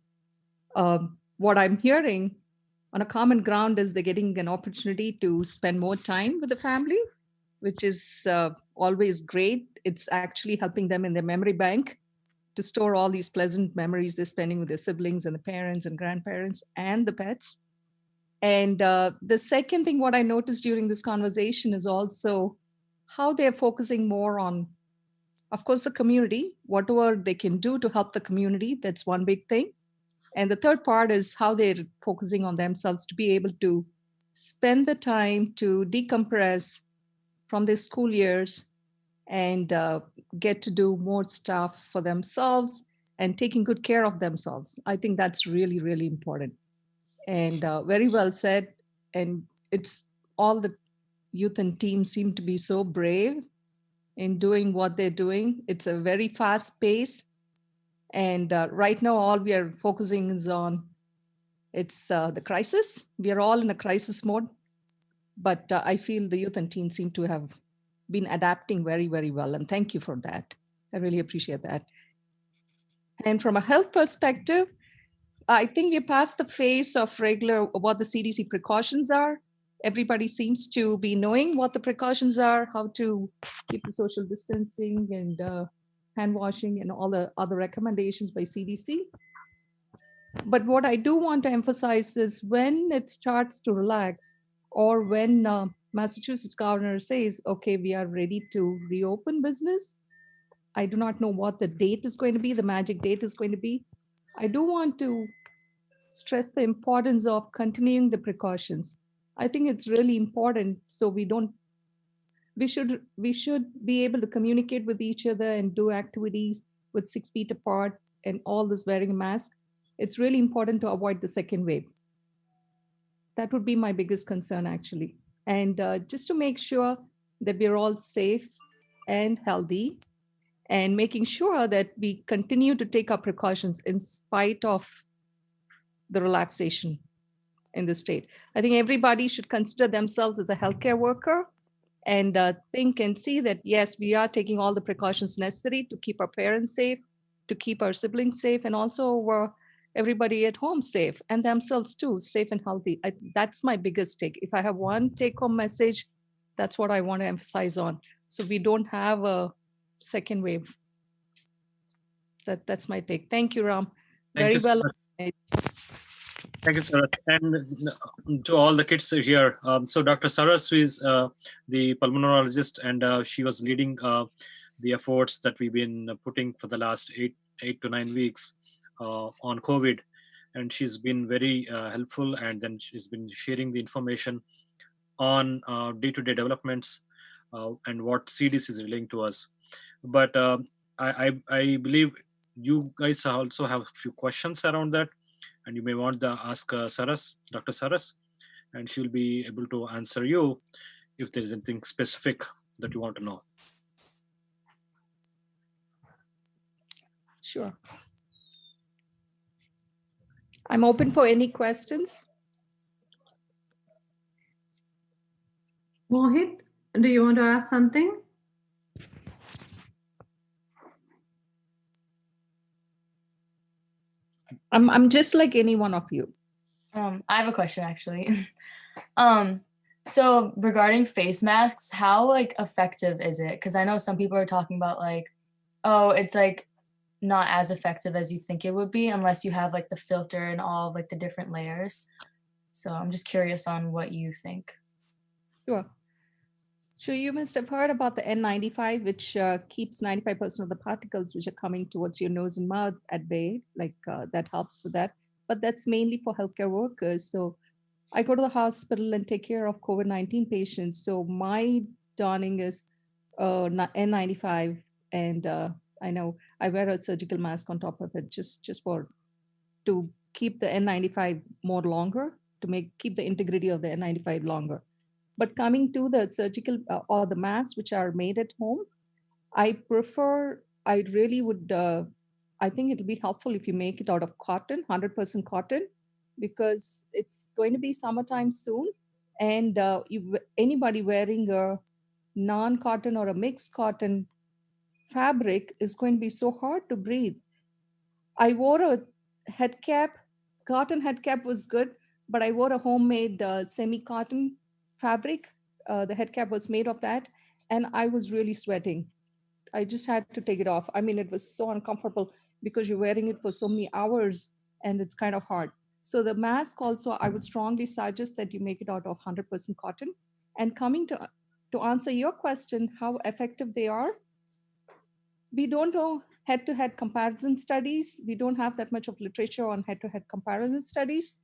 Speaker 7: What I'm hearing on a common ground is they're getting an opportunity to spend more time with the family, which is always great. It's actually helping them in their memory bank to store all these pleasant memories they're spending with their siblings and the parents and grandparents and the pets. And the second thing, what I noticed during this conversation is also how they're focusing more on, of course, the community, whatever they can do to help the community. That's one big thing. And the third part is how they're focusing on themselves to be able to spend the time to decompress from their school years and get to do more stuff for themselves and taking good care of themselves. I think that's really, really important. And very well said. And it's all the youth and team seem to be so brave in doing what they're doing. It's a very fast pace. And right now, all we are focusing is on the crisis. We are all in a crisis mode. But I feel the youth and teens seem to have been adapting very, very well. And thank you for that. I really appreciate that. And from a health perspective, I think we're past the phase of what the CDC precautions are. Everybody seems to be knowing what the precautions are, how to keep the social distancing and hand washing and all the other recommendations by CDC. But what I do want to emphasize is when it starts to relax, or when Massachusetts governor says, okay, we are ready to reopen business. I do not know what the date is going to be, the magic date is going to be. I do want to stress the importance of continuing the precautions. I think it's really important so we should be able to communicate with each other and do activities with 6 feet apart and all this wearing a mask. It's really important to avoid the second wave. That would be my biggest concern, actually. And just to make sure that we're all safe and healthy, and making sure that we continue to take our precautions in spite of the relaxation in the state. I think everybody should consider themselves as a healthcare worker and think and see that, yes, we are taking all the precautions necessary to keep our parents safe, to keep our siblings safe, and also everybody at home safe, and themselves too, safe and healthy. That's my biggest take. If I have one take-home message, that's what I want to emphasize on. So we don't have a second wave. That's my take. Thank you, Ram. Very well.
Speaker 15: Thank you, Saras. And to all the kids here, so Dr. Saras is the pulmonologist, and she was leading the efforts that we've been putting for the last eight to 9 weeks on COVID. And she's been very helpful, and then she's been sharing the information on day-to-day developments and what CDC is relaying to us. But I believe you guys also have a few questions around that, and you may want to ask Saras, Dr. Saras, and she'll be able to answer you if there is anything specific that you want to know.
Speaker 7: Sure. I'm open for any questions.
Speaker 2: Mohit, do you want to ask something?
Speaker 7: I'm just like any one of you.
Speaker 9: I have a question actually. So regarding face masks, how like effective is it? Because I know some people are talking about like, oh, it's like not as effective as you think it would be unless you have like the filter and all of, like the different layers. So I'm just curious on what you think.
Speaker 7: Sure. So you must have heard about the N95, which keeps 95% of the particles which are coming towards your nose and mouth at bay, like that helps with that. But that's mainly for healthcare workers. So I go to the hospital and take care of COVID-19 patients. So my donning is N95, and I know I wear a surgical mask on top of it just to keep the N95 more longer, to keep the integrity of the N95 longer. But coming to the surgical or the masks which are made at home, I really would, I think it'll be helpful if you make it out of cotton, 100% cotton, because it's going to be summertime soon. And anybody wearing a non-cotton or a mixed cotton fabric is going to be so hard to breathe. I wore a head cap, cotton head cap was good, but I wore a homemade semi-cotton fabric. The head cap was made of that, and I was really sweating. I just had to take it off. I mean, it was so uncomfortable because you're wearing it for so many hours and it's kind of hard. So the mask also, I would strongly suggest that you make it out of 100% cotton. And coming to answer your question, how effective they are, we don't know head-to-head comparison studies. We don't have that much of literature on head-to-head comparison studies.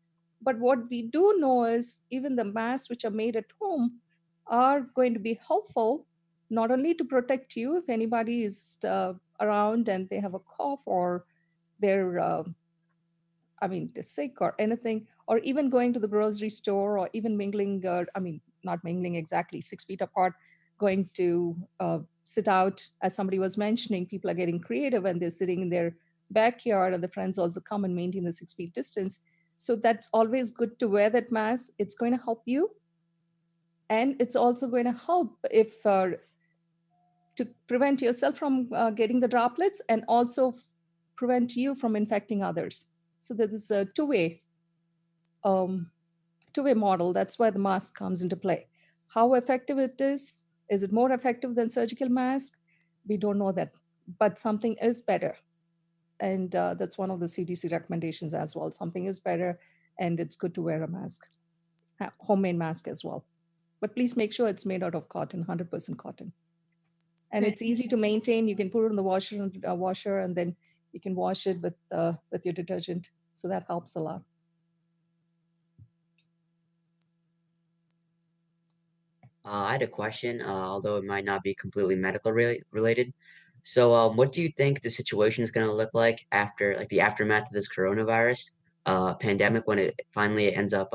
Speaker 7: But what we do know is even the masks which are made at home are going to be helpful, not only to protect you if anybody is around and they have a cough or they're sick or anything, or even going to the grocery store or even mingling, not mingling exactly, 6 feet apart, going to sit out. As somebody was mentioning, people are getting creative and they're sitting in their backyard, and the friends also come and maintain the 6 feet distance. So that's always good to wear that mask. It's going to help you. And it's also going to help if to prevent yourself from getting the droplets, and also prevent you from infecting others. So there is a two-way model. That's why the mask comes into play. How effective it is it more effective than surgical mask? We don't know that, but something is better. And that's one of the CDC recommendations as well. Something is better, and it's good to wear a mask, homemade mask as well. But please make sure it's made out of cotton, 100% cotton. And it's easy to maintain. You can put it in the washer, and then you can wash it with your detergent. So that helps a lot.
Speaker 17: I had a question, although it might not be completely medical related. So what do you think the situation is going to look like after, like the aftermath of this coronavirus pandemic, when it finally ends up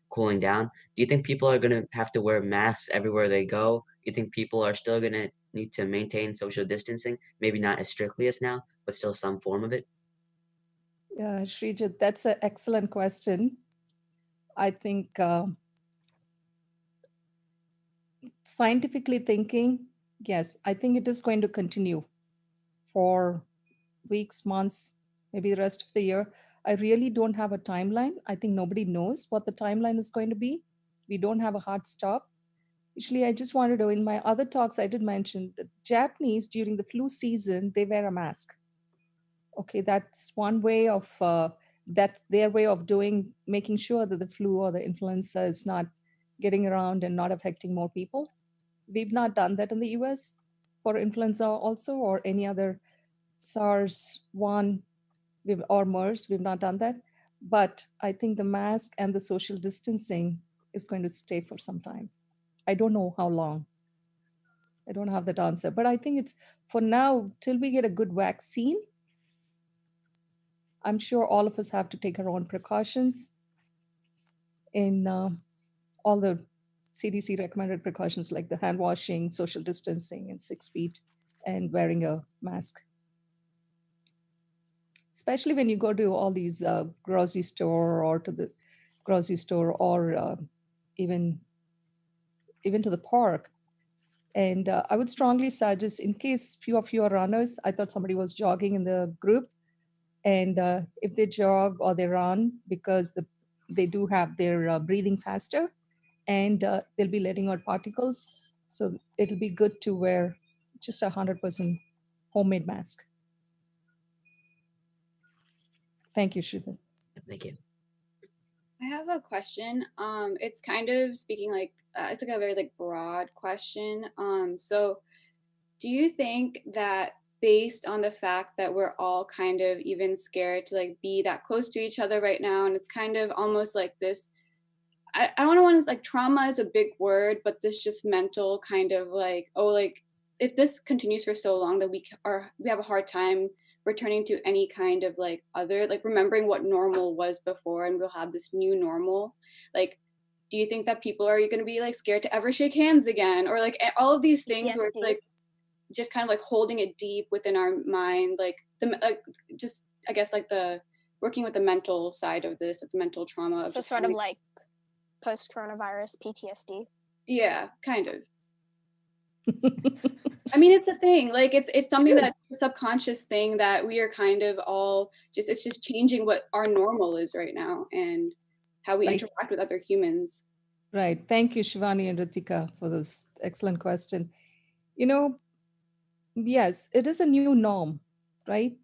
Speaker 17: cooling down? Do you think people are going to have to wear masks everywhere they go? Do you think people are still going to need to maintain social distancing? Maybe not as strictly as now, but still some form of it?
Speaker 7: Yeah, Srijit, that's an excellent question. I think scientifically thinking, yes, I think it is going to continue for weeks, months, maybe the rest of the year. I really don't have a timeline. I think nobody knows what the timeline is going to be. We don't have a hard stop. Actually, I just wanted to, in my other talks, I did mention that Japanese during the flu season, they wear a mask. Okay, that's one way of, that's their way of making sure that the flu or the influenza is not getting around and not affecting more people. We've not done that in the US for influenza also, or any other SARS-1 or MERS. We've not done that. But I think the mask and the social distancing is going to stay for some time. I don't know how long. I don't have that answer. But I think it's, for now, till we get a good vaccine, I'm sure all of us have to take our own precautions in all the CDC recommended precautions, like the hand washing, social distancing, and 6 feet, and wearing a mask. Especially when you go to all these grocery store, or to the grocery store, or even to the park. And I would strongly suggest, in case few of you are runners, I thought somebody was jogging in the group, and if they jog or they run, because they do have their breathing faster, and they'll be letting out particles. So it'll be good to wear just 100% homemade mask. Thank you, Shrivan.
Speaker 17: Thank you.
Speaker 11: I have a question. It's kind of speaking like, it's like a very like broad question. So do you think that, based on the fact that we're all kind of even scared to like be that close to each other right now, and it's kind of almost like this, I don't want to, like, trauma is a big word, but this just mental kind of like, oh, like if this continues for so long that we have a hard time returning to any kind of like other, like remembering what normal was before, and we'll have this new normal. Like, do you think that people are going to be like scared to ever shake hands again, or like all of these things where it's like just kind of like holding it deep within our mind, like just I guess like the working with the mental side of this, like the mental trauma of
Speaker 6: So
Speaker 11: just
Speaker 6: sort of like post-coronavirus PTSD.
Speaker 11: Yeah, kind of. I mean, it's a thing. Like it's something that's a subconscious thing that we are kind of all just, it's just changing what our normal is right now and how we interact with other humans.
Speaker 7: Right. Thank you, Shivani and Ritika, for this excellent question. You know, yes, it is a new norm, right?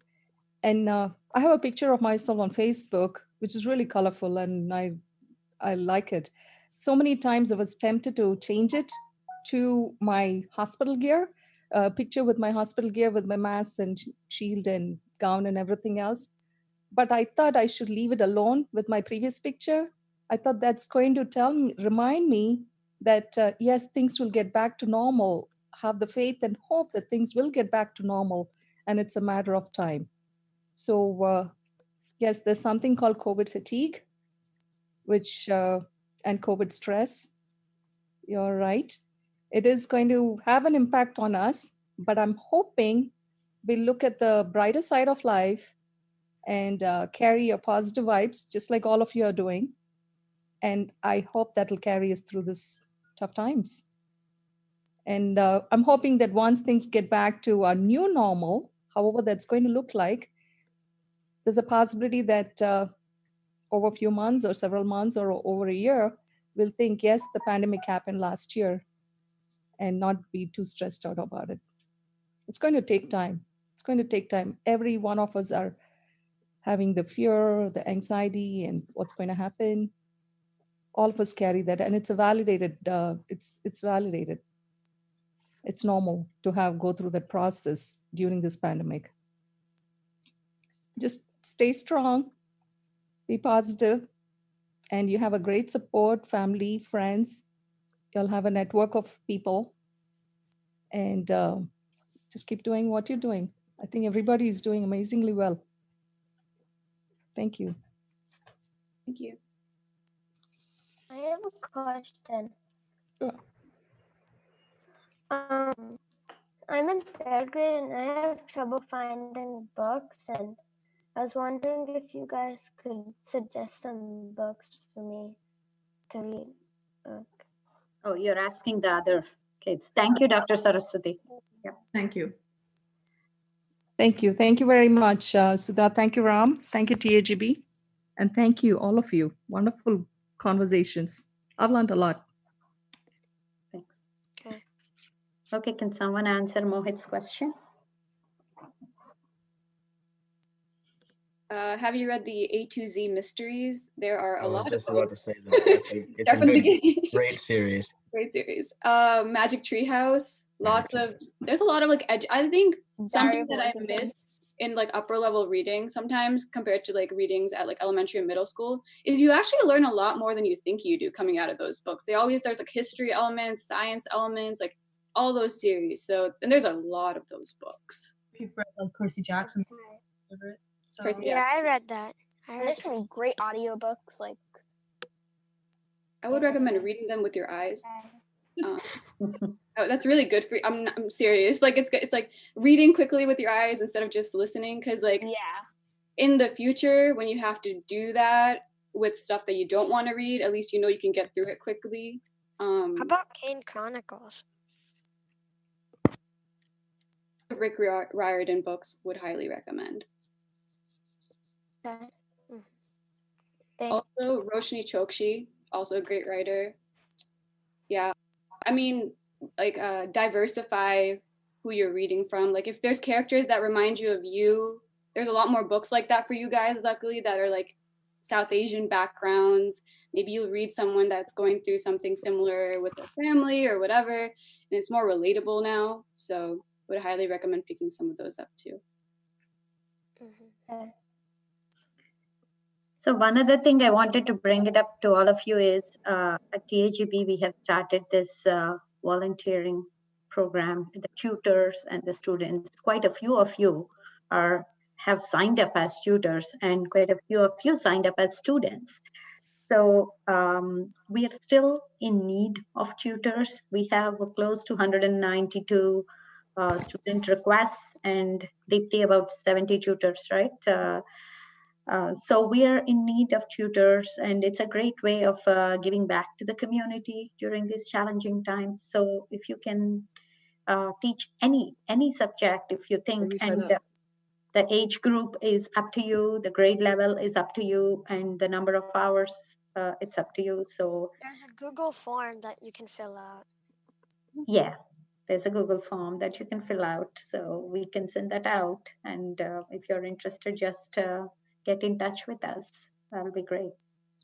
Speaker 7: And I have a picture of myself on Facebook, which is really colorful, and I like it. So many times I was tempted to change it to my hospital gear, a picture with my hospital gear, with my mask and shield and gown and everything else. But I thought I should leave it alone with my previous picture. I thought that's going to remind me that, yes, things will get back to normal. Have the faith and hope that things will get back to normal, and it's a matter of time. So yes, there's something called COVID fatigue, which and COVID stress, You're right. It is going to have an impact on us, but I'm hoping we look at the brighter side of life and carry your positive vibes, just like all of you are doing. And I hope that'll carry us through this tough times. And I'm hoping that once things get back to our new normal, however that's going to look like, there's a possibility that over a few months or several months or over a year, we'll think, yes, the pandemic happened last year, and not be too stressed out about it. It's going to take time. It's going to take time. Every one of us are having the fear, the anxiety, and what's going to happen. All of us carry that, and it's a validated. It's validated. It's normal to go through that process during this pandemic. Just stay strong, be positive, and you have a great support, family, friends. You'll have a network of people, and just keep doing what you're doing. I think everybody is doing amazingly well. Thank you.
Speaker 5: Thank you.
Speaker 22: I have a question.
Speaker 7: Sure.
Speaker 22: I'm in third grade and I have trouble finding books, and I was wondering if you guys could suggest some books for me to read.
Speaker 5: Oh, you're asking the other kids. Thank you, Dr. Saraswati. Yeah.
Speaker 2: Thank you.
Speaker 7: Thank you. Thank you very much, Sudha. Thank you, Ram. Thank you, TAGB. And thank you, all of you. Wonderful conversations. I've learned a lot.
Speaker 5: Thanks. Okay, can someone answer Mohit's question?
Speaker 11: Have you read the A to Z mysteries? There are a
Speaker 18: I was
Speaker 11: lot
Speaker 18: just
Speaker 11: of
Speaker 18: about to say that. It's a
Speaker 11: Definitely
Speaker 18: good,
Speaker 11: beginning.
Speaker 18: great series.
Speaker 11: Great series. Magic Treehouse. There's a lot of like I think something that I missed in like upper level reading sometimes compared to like readings at like elementary and middle school is you actually learn a lot more than you think you do coming out of those books. There's like history elements, science elements, like all those series. So, and there's a lot of those books.
Speaker 8: You've read like Percy Jackson. So.
Speaker 22: Yeah, I read that.
Speaker 6: There's some great audiobooks. Like,
Speaker 11: I would recommend reading them with your eyes. That's really good for you. I'm serious. Like it's like reading quickly with your eyes instead of just listening. Because like in the future, when you have to do that with stuff that you don't want to read, at least you know you can get through it quickly.
Speaker 22: How about Kane Chronicles?
Speaker 11: Rick Riordan books would highly recommend.
Speaker 22: Okay.
Speaker 11: Also, Roshni Chokshi, also a great writer. Yeah, I mean, like diversify who you're reading from. Like if there's characters that remind you of you, there's a lot more books like that for you guys, luckily, that are like South Asian backgrounds. Maybe you'll read someone that's going through something similar with their family or whatever, and it's more relatable now. So would highly recommend picking some of those up too.
Speaker 5: So one other thing I wanted to bring it up to all of you is at TAGB, we have started this volunteering program. The tutors and the students, quite a few of you have signed up as tutors, and quite a few of you signed up as students. So we are still in need of tutors. We have close to 192 student requests, and Deepthi about 70 tutors, right? So we are in need of tutors, and it's a great way of giving back to the community during these challenging times. So if you can teach any subject, if you think, and the age group is up to you, the grade level is up to you, and the number of hours, it's up to you. So
Speaker 22: there's a Google form that you can fill out.
Speaker 5: Yeah, there's a Google form that you can fill out. So we can send that out. And if you're interested, just get in touch with us. That'll be great.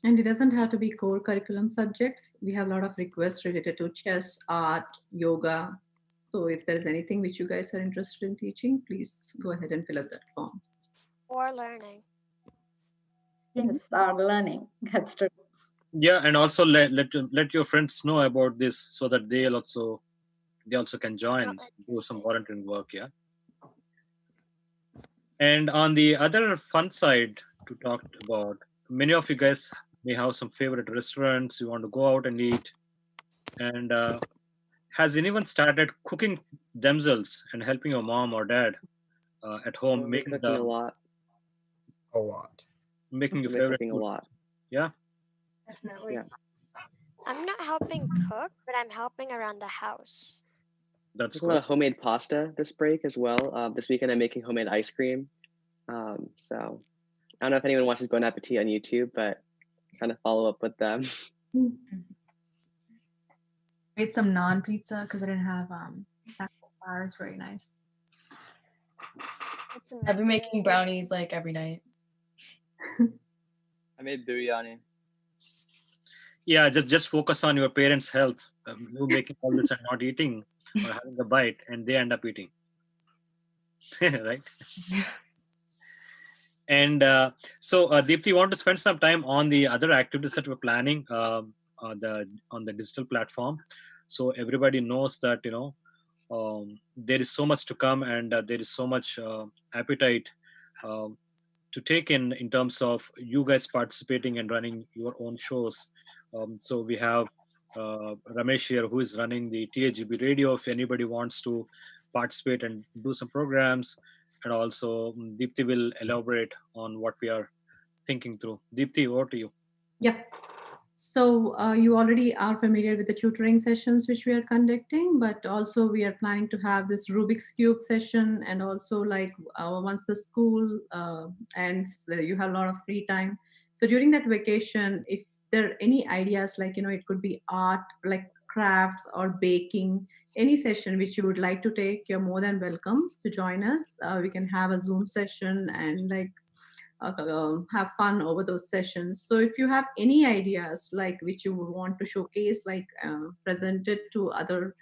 Speaker 2: And it doesn't have to be core curriculum subjects. We have a lot of requests related to chess, art, yoga. So if there's anything which you guys are interested in teaching, please go ahead and fill out that form.
Speaker 22: Or learning.
Speaker 5: Yes, or learning. That's true.
Speaker 15: Yeah, and also let your friends know about this so that they also can join, do some volunteering work. Yeah. And on the other fun side to talk about, many of you guys may have some favorite restaurants you want to go out and eat. And has anyone started cooking themselves and helping your mom or dad at home,
Speaker 10: We're
Speaker 15: making
Speaker 10: cooking a lot.
Speaker 18: A lot.
Speaker 15: making your
Speaker 10: We're
Speaker 15: favorite
Speaker 10: cooking a
Speaker 15: food?
Speaker 10: lot.
Speaker 15: Yeah.
Speaker 19: Definitely.
Speaker 10: Yeah.
Speaker 22: I'm not helping cook, but I'm helping around the house.
Speaker 15: That's
Speaker 10: Cooking a lot
Speaker 15: good.
Speaker 10: of homemade pasta this break as well. This weekend I'm making homemade ice cream. So I don't know if anyone watches Bon Appetit on YouTube, but trying to follow up with them.
Speaker 8: Made some naan pizza because I didn't have actual flour. It's very nice.
Speaker 9: I've been making brownies like every night.
Speaker 13: I made biryani.
Speaker 15: Yeah, just focus on your parents' health. You making all this and not eating or having a bite, and they end up eating. Right? And so, Deepthi, you want to spend some time on the other activities that we're planning on the digital platform, so everybody knows that there is so much to come, and there is so much appetite to take in terms of you guys participating and running your own shows. So we have Ramesh here, who is running the TAGB radio. If anybody wants to participate and do some programs, and also Deepthi will elaborate on what we are thinking through. Deepthi, over to you.
Speaker 2: Yep. So you already are familiar with the tutoring sessions which we are conducting, but also we are planning to have this Rubik's Cube session, and also like once the school ends, you have a lot of free time. So during that vacation, if there are any ideas, like, it could be art, like crafts or baking, any session which you would like to take, you're more than welcome to join us. We can have a Zoom session and like have fun over those sessions. So if you have any ideas like which you would want to showcase, like present it to other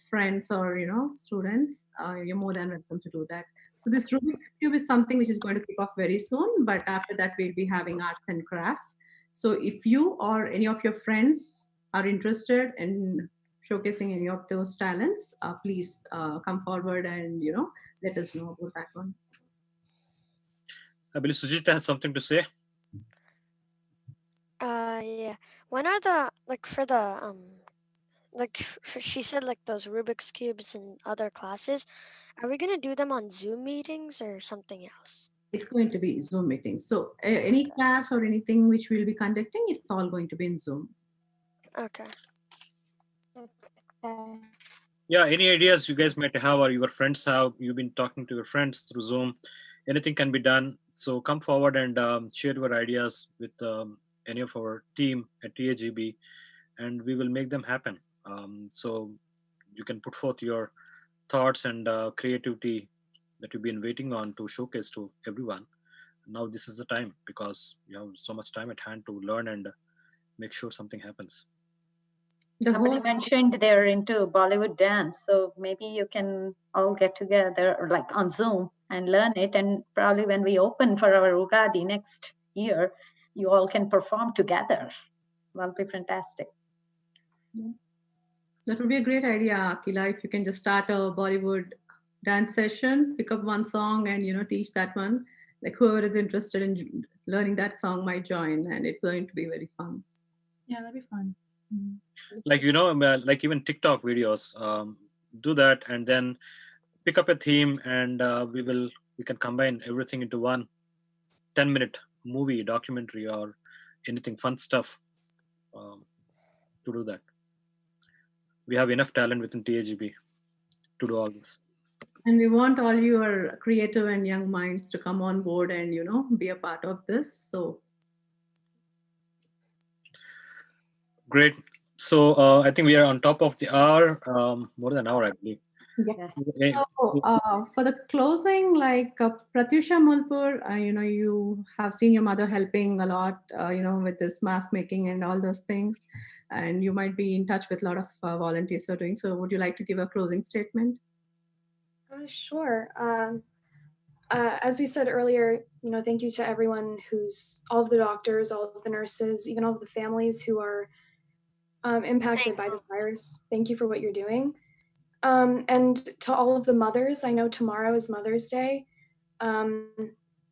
Speaker 2: friends or students, you're more than welcome to do that. So this Rubik's Cube is something which is going to kick off very soon, but after that we'll be having arts and crafts. So if you or any of your friends are interested in showcasing any of those talents, please come forward and let us know about that one.
Speaker 15: I believe Sujita has something to say.
Speaker 22: Yeah. When are the for the she said like those Rubik's cubes and other classes, are we gonna do them on Zoom meetings or something else?
Speaker 2: It's going to be Zoom meetings. So any class or anything which we'll be conducting, it's all going to be in Zoom.
Speaker 22: Okay.
Speaker 15: Yeah, any ideas you guys might have or your friends have, you've been talking to your friends through Zoom, anything can be done. So come forward and share your ideas with any of our team at TAGB, and we will make them happen. So you can put forth your thoughts and creativity that you've been waiting on to showcase to everyone. Now this is the time, because you have so much time at hand to learn and make sure something happens.
Speaker 5: Somebody mentioned they're into Bollywood dance, so maybe you can all get together or like on Zoom and learn it, and probably when we open for our Ugadi next year, you all can perform together. That'll be fantastic.
Speaker 2: That would be a great idea, Akila, if you can just start a Bollywood dance session, pick up one song and teach that one. Like whoever is interested in learning that song might join, and it's going to be very fun.
Speaker 8: Yeah, that'd be fun.
Speaker 15: Like like even TikTok videos, do that and then pick up a theme, and we can combine everything into one 10-minute movie, documentary, or anything fun stuff to do that. We have enough talent within TAGB to do all this.
Speaker 2: And we want all your creative and young minds to come on board and be a part of this. So
Speaker 15: great. So I think we are on top of the hour, more than an hour, I believe.
Speaker 2: Yeah. So, for the closing, like Pratyusha Mulpur, you have seen your mother helping a lot, with this mask making and all those things, and you might be in touch with a lot of volunteers who are doing. So, would you like to give a closing statement?
Speaker 8: Sure. As we said earlier, thank you to everyone all of the doctors, all of the nurses, even all of the families who are impacted by this virus. Thank you for what you're doing. And to all of the mothers, I know tomorrow is Mother's Day. We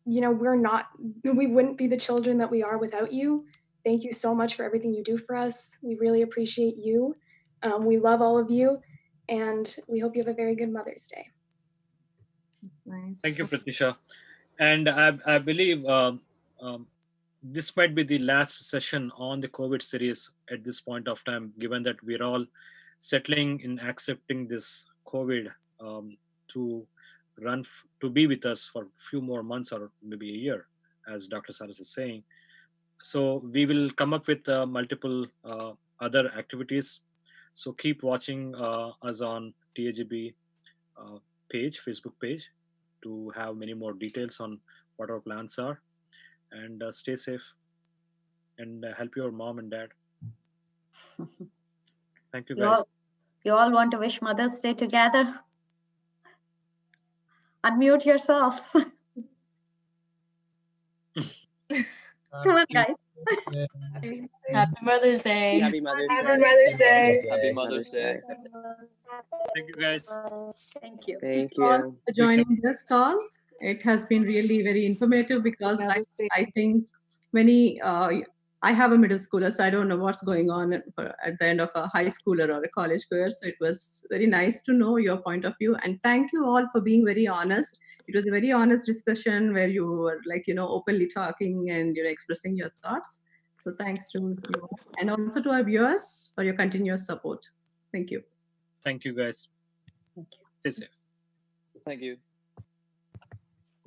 Speaker 8: wouldn't be the children that we are without you.
Speaker 19: thank you so much for everything you do for us. We really appreciate you. We love all of you, and we hope you have a very good Mother's Day.
Speaker 2: Nice.
Speaker 15: Thank you, Pratisha. And I believe this might be the last session on the COVID series at this point of time, given that we're all settling in accepting this COVID to to be with us for a few more months or maybe a year, as Dr. Saras is saying. So we will come up with multiple other activities. So keep watching us on TAGB page, Facebook page, to have many more details on what our plans are. And stay safe and help your mom and dad. Thank you, guys.
Speaker 5: You all want to wish Mother's Day together? Unmute yourselves. Come on, guys.
Speaker 9: Happy Mother's Day.
Speaker 10: Happy Mother's Day.
Speaker 11: Happy Mother's Day.
Speaker 13: Happy Mother's Day.
Speaker 15: Thank you, guys.
Speaker 5: Thank you.
Speaker 10: Thank
Speaker 2: All
Speaker 10: you.
Speaker 2: for joining this call. It has been really very informative because I think many, I have a middle schooler, so I don't know what's going on at the end of a high schooler or a college career. So it was very nice to know your point of view. And thank you all for being very honest. It was a very honest discussion where you were like, openly talking and, expressing your thoughts. So thanks to you. And also to our viewers for your continuous support. Thank you.
Speaker 15: Thank you, guys.
Speaker 5: Thank you.
Speaker 15: Stay safe.
Speaker 13: Thank you.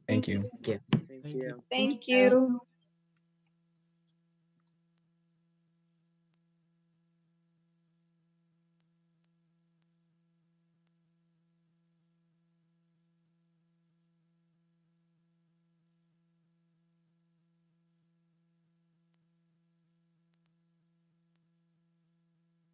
Speaker 18: Thank you.
Speaker 10: Thank you.
Speaker 11: Thank you.